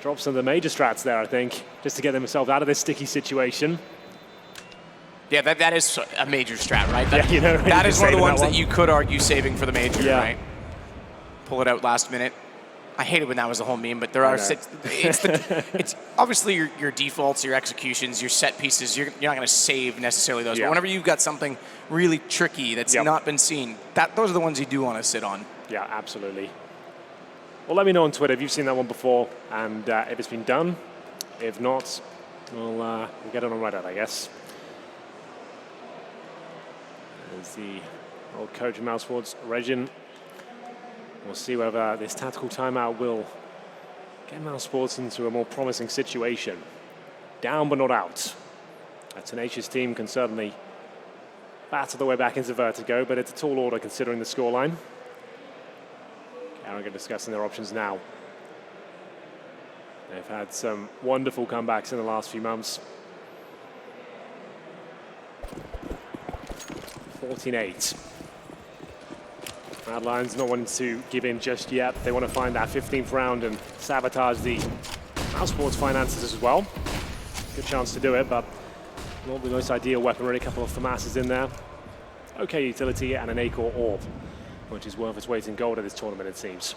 drop some of the major strats there, I think, just to get themselves out of this sticky situation. Yeah, that is a major strat, right? That is one of the ones that you could argue saving for the major, right? Pull it out last minute. I hate it when that was the whole meme, but there are it's obviously your defaults, your executions, your set pieces. You're not going to save necessarily those. But whenever you've got something really tricky that's not been seen, those are the ones you do want to sit on. Yeah, absolutely. Well, let me know on Twitter if you've seen that one before and if it's been done. If not, we'll get it on Reddit, I guess. There's the old coach of mousesports, Regin. We'll see whether this tactical timeout will get mousesports into a more promising situation. Down but not out. A tenacious team can certainly battle their way back into Vertigo, but it's a tall order considering the scoreline. Carragher discussing their options now. They've had some wonderful comebacks in the last few months. 14-8. Mad Lions not wanting to give in just yet. They want to find that 15th round and sabotage the mousesports finances as well. Good chance to do it, but not the most ideal weaponry. A couple of FAMASs in there. Okay utility and an Acor Orb, which is worth its weight in gold at this tournament, it seems.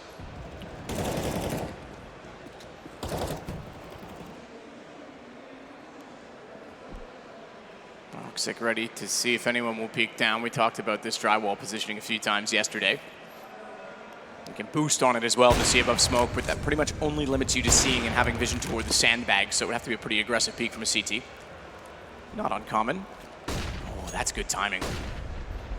Toxic ready to see if anyone will peek down. We talked about this drywall positioning a few times yesterday. You can boost on it as well to see above smoke, but that pretty much only limits you to seeing and having vision toward the sandbag, so it would have to be a pretty aggressive peek from a CT. Not uncommon. Oh, that's good timing.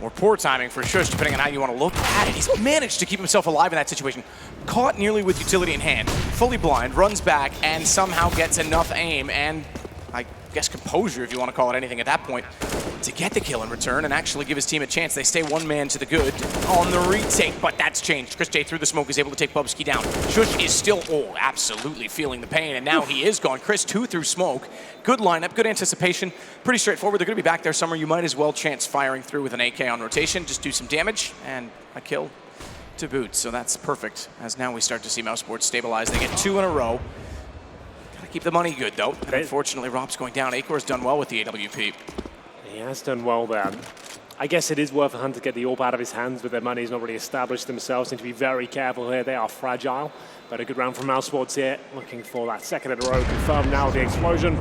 Or poor timing for Shush, depending on how you want to look at it. He's managed to keep himself alive in that situation. Caught nearly with utility in hand, fully blind, runs back, and somehow gets enough aim and, I guess, composure, if you want to call it anything at that point, to get the kill in return and actually give his team a chance. They stay one man to the good on the retake, but that's changed. Chris J through the smoke is able to take Bubsky down. Shush is still, absolutely feeling the pain, and now he is gone. Chris 2 through smoke. Good lineup, good anticipation, pretty straightforward. They're going to be back there somewhere. You might as well chance firing through with an AK on rotation. Just do some damage and a kill to boot. So that's perfect, as now we start to see mousesports stabilize. They get 2 in a row. Gotta keep the money good, though. And unfortunately, Rob's going down. Acor's done well with the AWP. He has done well there. I guess it is worth a hunt to get the AWP out of his hands, but their money's not really established themselves. Need to be very careful here. They are fragile. But a good round from mousesports here. Looking for that second in a row. Confirmed now with the explosion.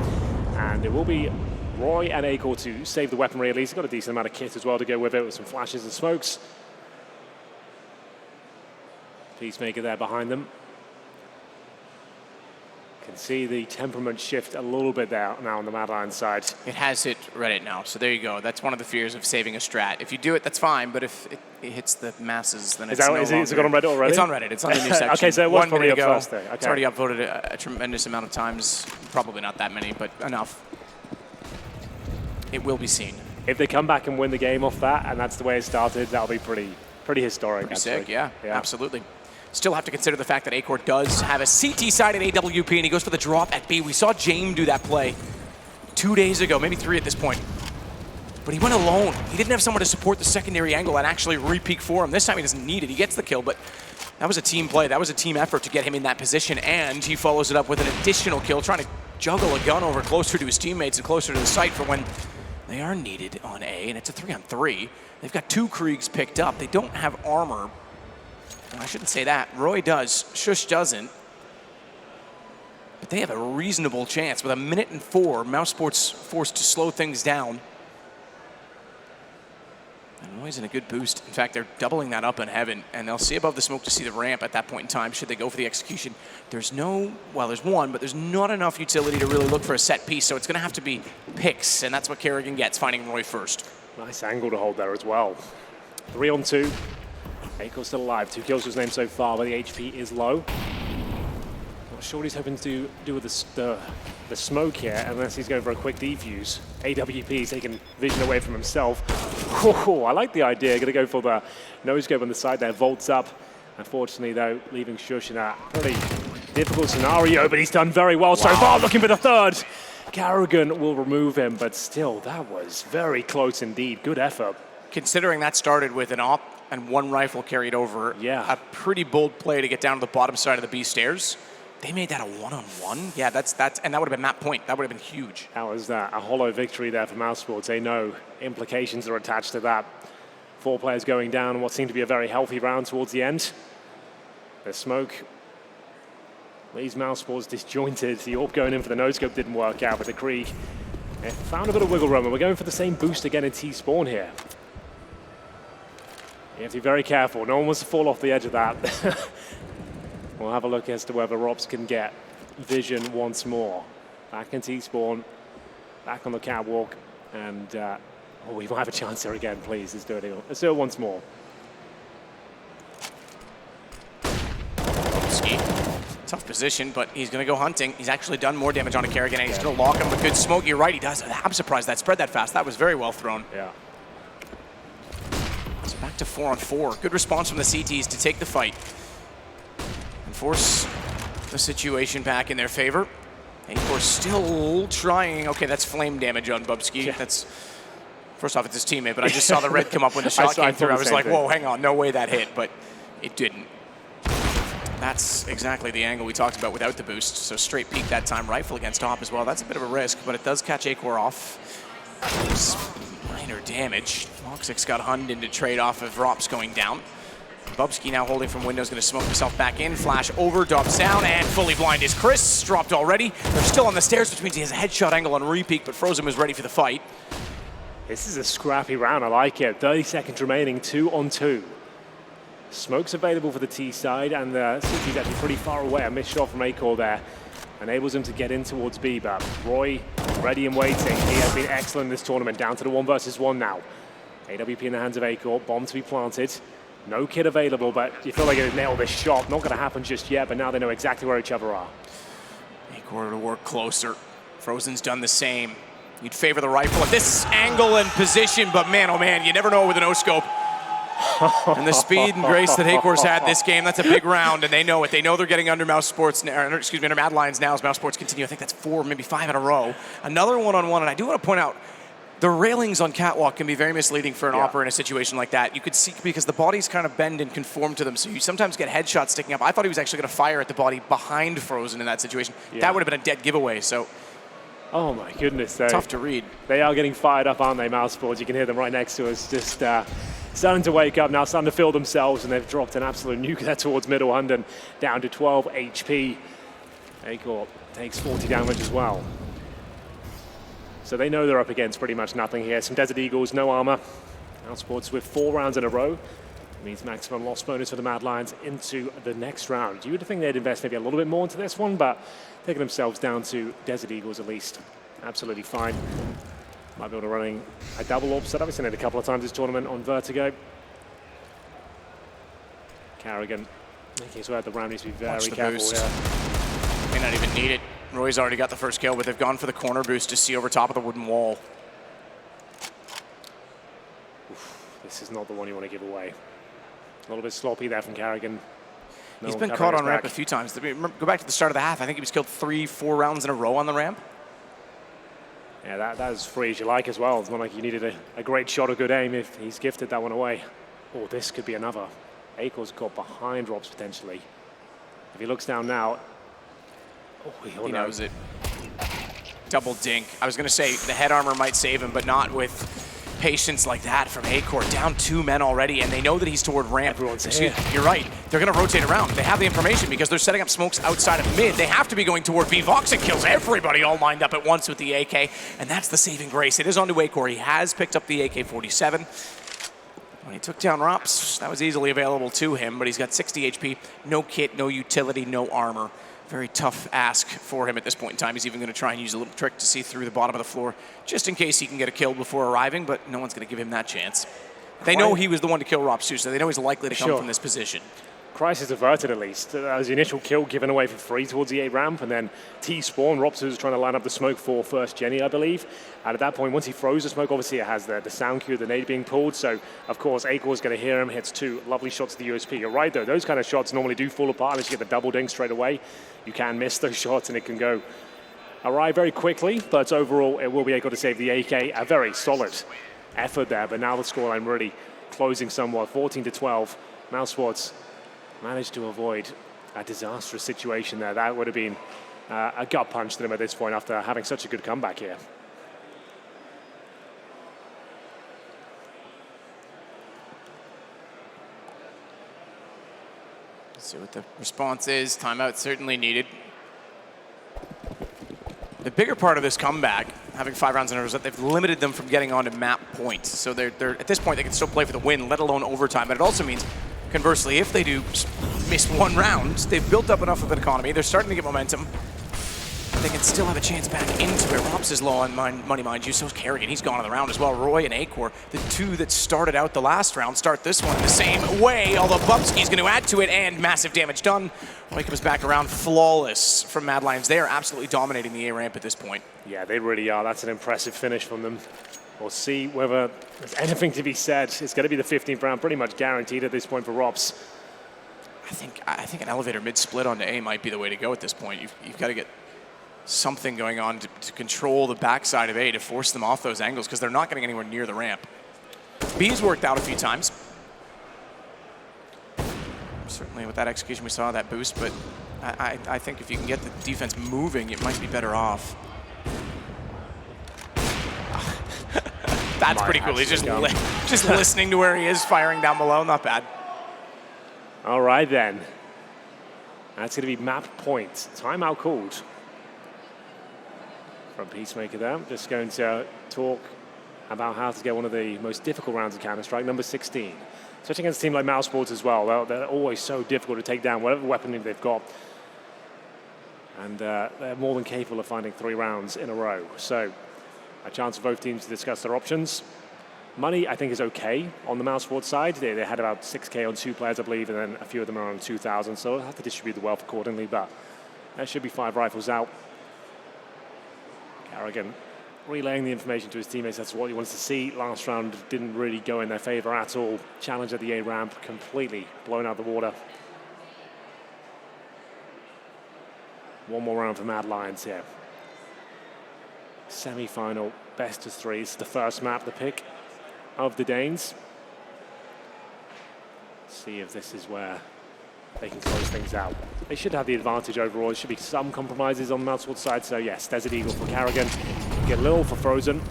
And it will be Roy and Acor to save the weaponry at least. Got a decent amount of kit as well to go with it, with some flashes and smokes. Peacemaker there behind them. Can see the temperament shift a little bit there now on the Mad Lions side. It has hit Reddit now, so there you go. That's one of the fears of saving a strat. If you do it, that's fine, but if it hits the masses, then it's no longer. Is it on Reddit already? It's on Reddit. It's on the new section. Okay, so it was probably up first there. Okay. It's already upvoted a tremendous amount of times. Probably not that many, but enough. It will be seen. If they come back and win the game off that, and that's the way it started, that'll be pretty historic. Pretty sick, yeah, absolutely. Still have to consider the fact that Acor does have a CT-sided AWP, and he goes for the drop at B. We saw James do that play 2 days ago, maybe 3 at this point. But he went alone. He didn't have someone to support the secondary angle and actually re-peek for him. This time he doesn't need it. He gets the kill, but that was a team play. That was a team effort to get him in that position, and he follows it up with an additional kill, trying to juggle a gun over closer to his teammates and closer to the site for when they are needed on A, and it's a 3-on-3. They've got 2 Kriegs picked up. They don't have armor. I shouldn't say that. Roy does. Shush doesn't. But they have a reasonable chance. With 1:04, mousesports forced to slow things down. And Roy's in a good boost. In fact, they're doubling that up in heaven, and they'll see above the smoke to see the ramp at that point in time should they go for the execution. There's no, well, there's one, but there's not enough utility to really look for a set piece, so it's going to have to be picks, and that's what Carragher gets, finding Roy first. Nice angle to hold there as well. 3-on-2. Acor's still alive. 2 kills to his name so far, but the HP is low. Not sure what he's hoping to do with the smoke here, unless he's going for a quick defuse. AWP is taking vision away from himself. Oh, I like the idea. Going to go for the no-scope on the side there. Volts up. Unfortunately, though, leaving Shush in a pretty difficult scenario, but he's done very well so far. Looking for the third. Carragher will remove him, but still, that was very close indeed. Good effort. Considering that started with an op and 1 rifle carried over, a pretty bold play to get down to the bottom side of the B stairs. They made that a 1-on-1. Yeah, that's and that would have been map point. That would have been huge. That was a hollow victory there for mousesports. They know implications are attached to that. 4 players going down in what seemed to be a very healthy round towards the end. The smoke These mousesports disjointed. The AWP going in for the no-scope didn't work out, but the Krieg found a bit of wiggle room, and we're going for the same boost again in T-spawn here. You have to be very careful. No one wants to fall off the edge of that. We'll have a look as to whether Rops can get vision once more. Back in T-spawn, back on the catwalk, and we might have a chance here again, please. Let's do it. Let's do it once more. Tough position, but he's going to go hunting. He's actually done more damage on a Kerrigan, and he's going to lock him with good smoke. You're right, he does. I'm surprised that spread that fast. That was very well thrown. Yeah. It's back to 4-on-4. Good response from the CTs to take the fight and force the situation back in their favor. And of course, still trying. Okay, that's flame damage on Bubsky. Yeah. That's first off, it's his teammate, but I just saw the red come up when the shot came through. I was like, whoa, hang on, no way that hit, but it didn't. That's exactly the angle we talked about without the boost. So straight peek that time, rifle against top as well. That's a bit of a risk, but it does catch Acor off. Just minor damage. Moxic's got Hund into trade off of Rops going down. Bubsky now holding from windows, going to smoke himself back in. Flash over, drops down, and fully blind is Chris. Dropped already. They're still on the stairs, which means he has a headshot angle on repeat, but Frozen was ready for the fight. This is a scrappy round. I like it. 30 seconds remaining, 2-on-2. Smoke's available for the T side, and the CT's actually pretty far away. A missed shot from Acor there enables him to get in towards B, but Roy ready and waiting. He has been excellent in this tournament, down to the 1 versus 1 now. AWP in the hands of Acor, bomb to be planted. No kit available, but you feel like they nailed this shot. Not going to happen just yet, but now they know exactly where each other are. Acor to work closer. Frozen's done the same. You'd favor the rifle at this angle and position, but man, oh man, you never know with a no-scope. And the speed and grace that Acor's had this game, that's a big round, and they know it. They know they're getting under mousesports, under Mad Lions now as mousesports continue. I think that's 4, maybe 5 in a row. Another one-on-one, and I do want to point out, the railings on catwalk can be very misleading for an opper in a situation like that. You could see, because the bodies kind of bend and conform to them, so you sometimes get headshots sticking up. I thought he was actually going to fire at the body behind Frozen in that situation. Yeah. That would have been a dead giveaway, so. Oh my goodness. Tough to read. They are getting fired up, aren't they, mousesports? You can hear them right next to us, just starting to wake up now, starting to feel themselves, and they've dropped an absolute nuke there towards middle London, down to 12 HP. Acor takes 40 damage as well. So they know they're up against pretty much nothing here. Some Desert Eagles, no armor. Mousesports with 4 rounds in a row. Means maximum loss bonus for the Mad Lions into the next round. You would think they'd invest maybe a little bit more into this one, but taking themselves down to Desert Eagles at least. Absolutely fine. Might be able to running a double AWP setup. We've seen it a couple of times this tournament on Vertigo. Carrigan making sure the round needs to be very careful. Yeah. May not even need it. Roy's already got the first kill, but they've gone for the corner boost to see over top of the wooden wall. Oof, this is not the one you want to give away. A little bit sloppy there from Carrigan. He's been caught on ramp a few times. Go back to the start of the half. I think he was killed 3-4 rounds in a row on the ramp. Yeah, that is free as you like as well. It's not like you needed a great shot or good aim if he's gifted that one away. Oh, this could be another. Acor's got behind Robs potentially. If he looks down now, he knows it. Double dink. I was going to say the head armor might save him, but not with patience like that from Acor. Down 2 men already, and they know that he's toward ramp. Everyone's here. You're right. They're going to rotate around. They have the information because they're setting up smokes outside of mid. They have to be going toward B. Voxic kills everybody all lined up at once with the AK, and that's the saving grace. It is onto Acor. He has picked up the AK-47. When he took down Rops, that was easily available to him, but he's got 60 HP, no kit, no utility, no armor. Very tough ask for him at this point in time. He's even going to try and use a little trick to see through the bottom of the floor, just in case he can get a kill before arriving, but no one's going to give him that chance. They know he was the one to kill Rops too, so they know he's likely to come from this position. Crisis averted at least. That was the initial kill given away for free towards the A ramp, and then T-spawn. Rops was trying to line up the smoke for first Jenny, I believe. And at that point, once he froze the smoke, obviously it has the sound cue, the nade being pulled. So, of course, Acor's going to hear him, hits 2 lovely shots to the USP. You're right, though. Those kind of shots normally do fall apart unless you get the double ding straight away. You can miss those shots, and it can go awry very quickly. But overall, it will be able to save the AK. A very solid effort there. But now the scoreline really closing somewhat. 14-12. mousesports managed to avoid a disastrous situation there. That would have been a gut punch to them at this point after having such a good comeback here. Let's see what the response is. Timeout certainly needed. The bigger part of this comeback, having 5 rounds in a row, is that they've limited them from getting onto map points. So they're at this point, they can still play for the win, let alone overtime. But it also means, conversely, if they do miss 1 round, they've built up enough of an economy. They're starting to get momentum. They can still have a chance back into it. Rops is low on money, mind you. So is Kerrigan. He's gone on the round as well. Roy and Acor, the 2 that started out the last round, start this one the same way. Although Bubsky's going to add to it, and massive damage done. Roy comes back around flawless from Mad Lions. They are absolutely dominating the A ramp at this point. Yeah, they really are. That's an impressive finish from them. We'll see whether there's anything to be said. It's going to be the 15th round, pretty much guaranteed at this point for Rops. I think an elevator mid-split onto A might be the way to go at this point. You've got to get something going on to control the backside of A to force them off those angles, because they're not getting anywhere near the ramp. B's worked out a few times. Certainly with that execution we saw that boost, but I think if you can get the defense moving, it might be better off. That's pretty cool. He's just listening to where he is, firing down below. Not bad. All right then. That's going to be map point. Timeout called. From Peacemaker there, just going to talk about how to get one of the most difficult rounds of Counter-Strike, number 16. Especially against a team like mousesports as well. They're always so difficult to take down, whatever weaponry they've got. And they're more than capable of finding 3 rounds in a row. So a chance for both teams to discuss their options. Money, I think, is okay on the mousesports side. They had about 6K on 2 players, I believe, and then a few of them are on 2,000. So they'll have to distribute the wealth accordingly, but there should be 5 rifles out. Kerrigan relaying the information to his teammates. That's what he wants to see. Last round didn't really go in their favor at all. Challenge at the A ramp, completely blown out the water. One more round for Mad Lions here. Semi-final, best of 3. It's the first map, the pick of the Danes. See if this is where they can close things out. They should have the advantage overall. There should be some compromises on the mousesports side. So yes, Desert Eagle for Kerrigan. Get Lil for Frozen.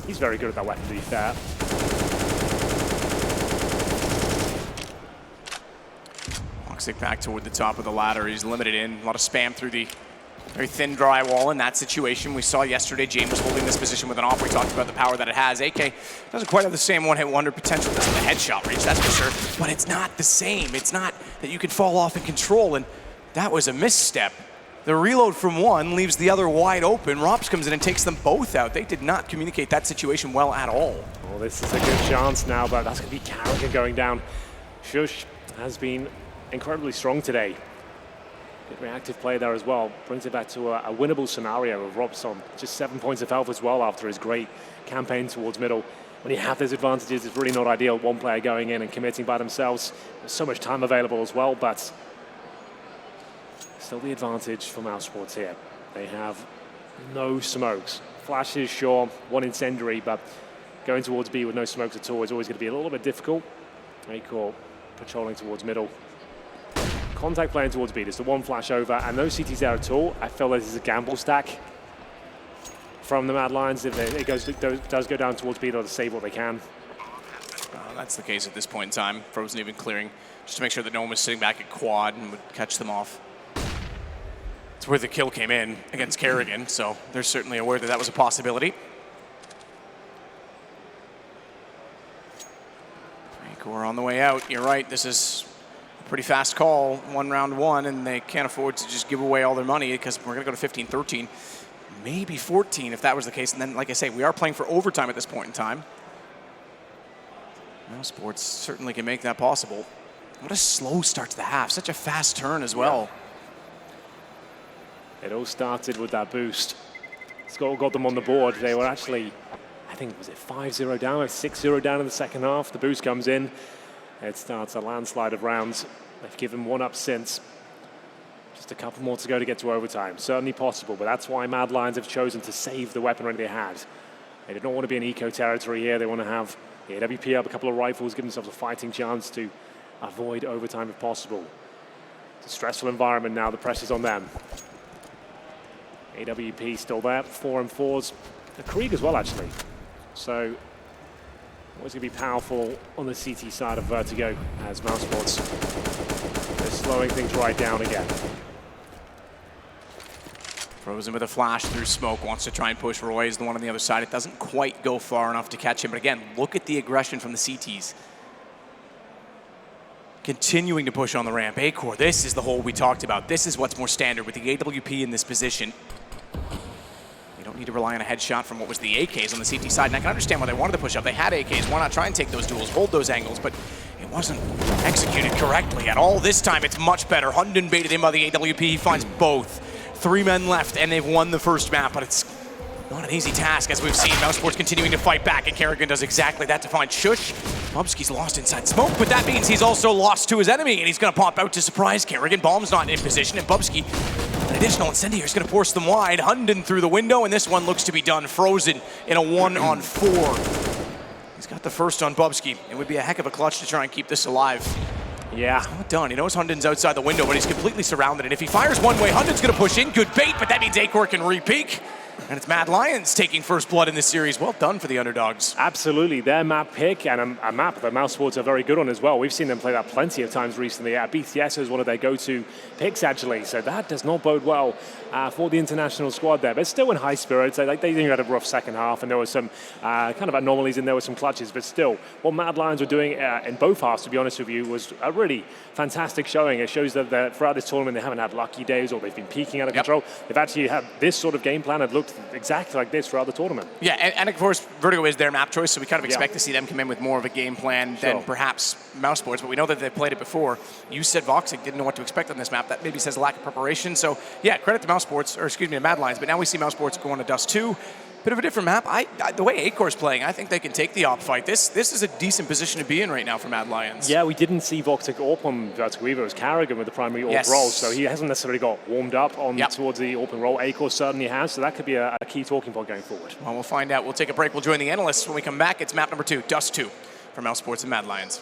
He's very good at that weapon, to be fair. Toxic back toward the top of the ladder. He's limited in. A lot of spam through the very thin drywall in that situation. We saw yesterday James was holding this position with an off. We talked about the power that it has. AK doesn't quite have the same one-hit wonder potential. Doesn't have the headshot reach, that's for sure. But it's not the same. It's not that you can fall off and control. And that was a misstep. The reload from one leaves the other wide open. Rops comes in and takes them both out. They did not communicate that situation well at all. Well, this is a good chance now, but that's going to be Kerrigan going down. Shush has been incredibly strong today. Good reactive play there as well. Brings it back to a winnable scenario of Rops on just 7 points of health as well after his great campaign towards middle. When you have those advantages, it's really not ideal. One player going in and committing by themselves. There's so much time available as well, but still the advantage for mousesports here. They have no smokes. Flashes, sure, 1 incendiary, but going towards B with no smokes at all is always going to be a little bit difficult. Acor patrolling towards middle. Contact playing towards B. There's the 1 flash over, and no CTs there at all. I feel this is a gamble stack from the Mad Lions. If it does go down towards B, they'll save what they can. That's the case at this point in time. Frozen even clearing just to make sure that no one was sitting back at quad and would catch them off. It's where the kill came in against Kerrigan, so they're certainly aware that that was a possibility. We're on the way out. You're right. This is a pretty fast call. 1 round 1, and they can't afford to just give away all their money because we're going to go to 15-13, maybe 14 if that was the case. And then, like I say, we are playing for overtime at this point in time. mousesports certainly can make that possible. What a slow start to the half. Such a fast turn as well. It all started with that boost. Scott got them on the board. They were actually, I think, was it 5-0 down or 6-0 down in the second half? The boost comes in. It starts a landslide of rounds. They've given 1 up since. Just a couple more to go to get to overtime. Certainly possible, but that's why Mad Lions have chosen to save the weaponry they had. They did not want to be in eco territory here. They want to have the AWP up, a couple of rifles, give themselves a fighting chance to avoid overtime if possible. It's a stressful environment now. The pressure's on them. AWP still there, 4 and 4s. A Krieg as well, actually. So, always going to be powerful on the CT side of Vertigo as mousesports. This slowing things right down again. Frozen with a flash through smoke, wants to try and push Roy is the one on the other side. It doesn't quite go far enough to catch him, but again, look at the aggression from the CTs. Continuing to push on the ramp. Acor, this is the hole we talked about. This is what's more standard with the AWP in this position. You don't need to rely on a headshot from what was the AKs on the CT side, and I can understand why they wanted to push up. They had AKs, why not try and take those duels, hold those angles, but it wasn't executed correctly at all. This time it's much better. Hunden baited in by the AWP, he finds both. 3 men left, and they've won the first map, but it's not an easy task, as we've seen. mousesports continuing to fight back, and Kerrigan does exactly that to find Shush. Bubsky's lost inside smoke, but that means he's also lost to his enemy, and he's going to pop out to surprise Kerrigan. Bomb's not in position, and Bubsky, an additional incendiary, is going to force them wide. Hunden through the window, and this one looks to be done. Frozen in a 1-on-4. He's got the first on Bubsky. It would be a heck of a clutch to try and keep this alive. Yeah. Not done. He knows Hunden's outside the window, but he's completely surrounded. And if he fires one way, Hunden's going to push in. Good bait, but that means Acor can re-peek. And it's Mad Lions taking first blood in this series. Well done for the underdogs. Absolutely. Their map pick, and a map that mousesports are very good on as well. We've seen them play that plenty of times recently. BTS is one of their go-to picks, actually. So that does not bode well for the international squad there. But still in high spirits. They had a rough second half, and there was some kind of anomalies in there with some clutches. But still, what Mad Lions were doing in both halves, to be honest with you, was a really fantastic showing. It shows that throughout this tournament, they haven't had lucky days or they've been peaking out of control. They've actually had this sort of game plan and looked exactly like this throughout the tournament. Yeah, and of course, Vertigo is their map choice, so we kind of expect to see them come in with more of a game plan than perhaps mousesports, but we know that they've played it before. You said Voxic didn't know what to expect on this map. That maybe says lack of preparation. So yeah, credit to mousesports, or excuse me, to Mad Lions, but now we see mousesports going to Dust 2. Bit of a different map. The way Acor's playing, I think they can take the op fight. This is a decent position to be in right now for Mad Lions. Yeah, we didn't see Voxic AWP on Vertigo either. It was Kerrigan with the primary AWP role, so he hasn't necessarily got warmed up on towards the AWP role. Acor certainly has, so that could be a key talking point going forward. Well, we'll find out. We'll take a break. We'll join the analysts when we come back. It's map number 2, Dust 2, for mousesports and Mad Lions.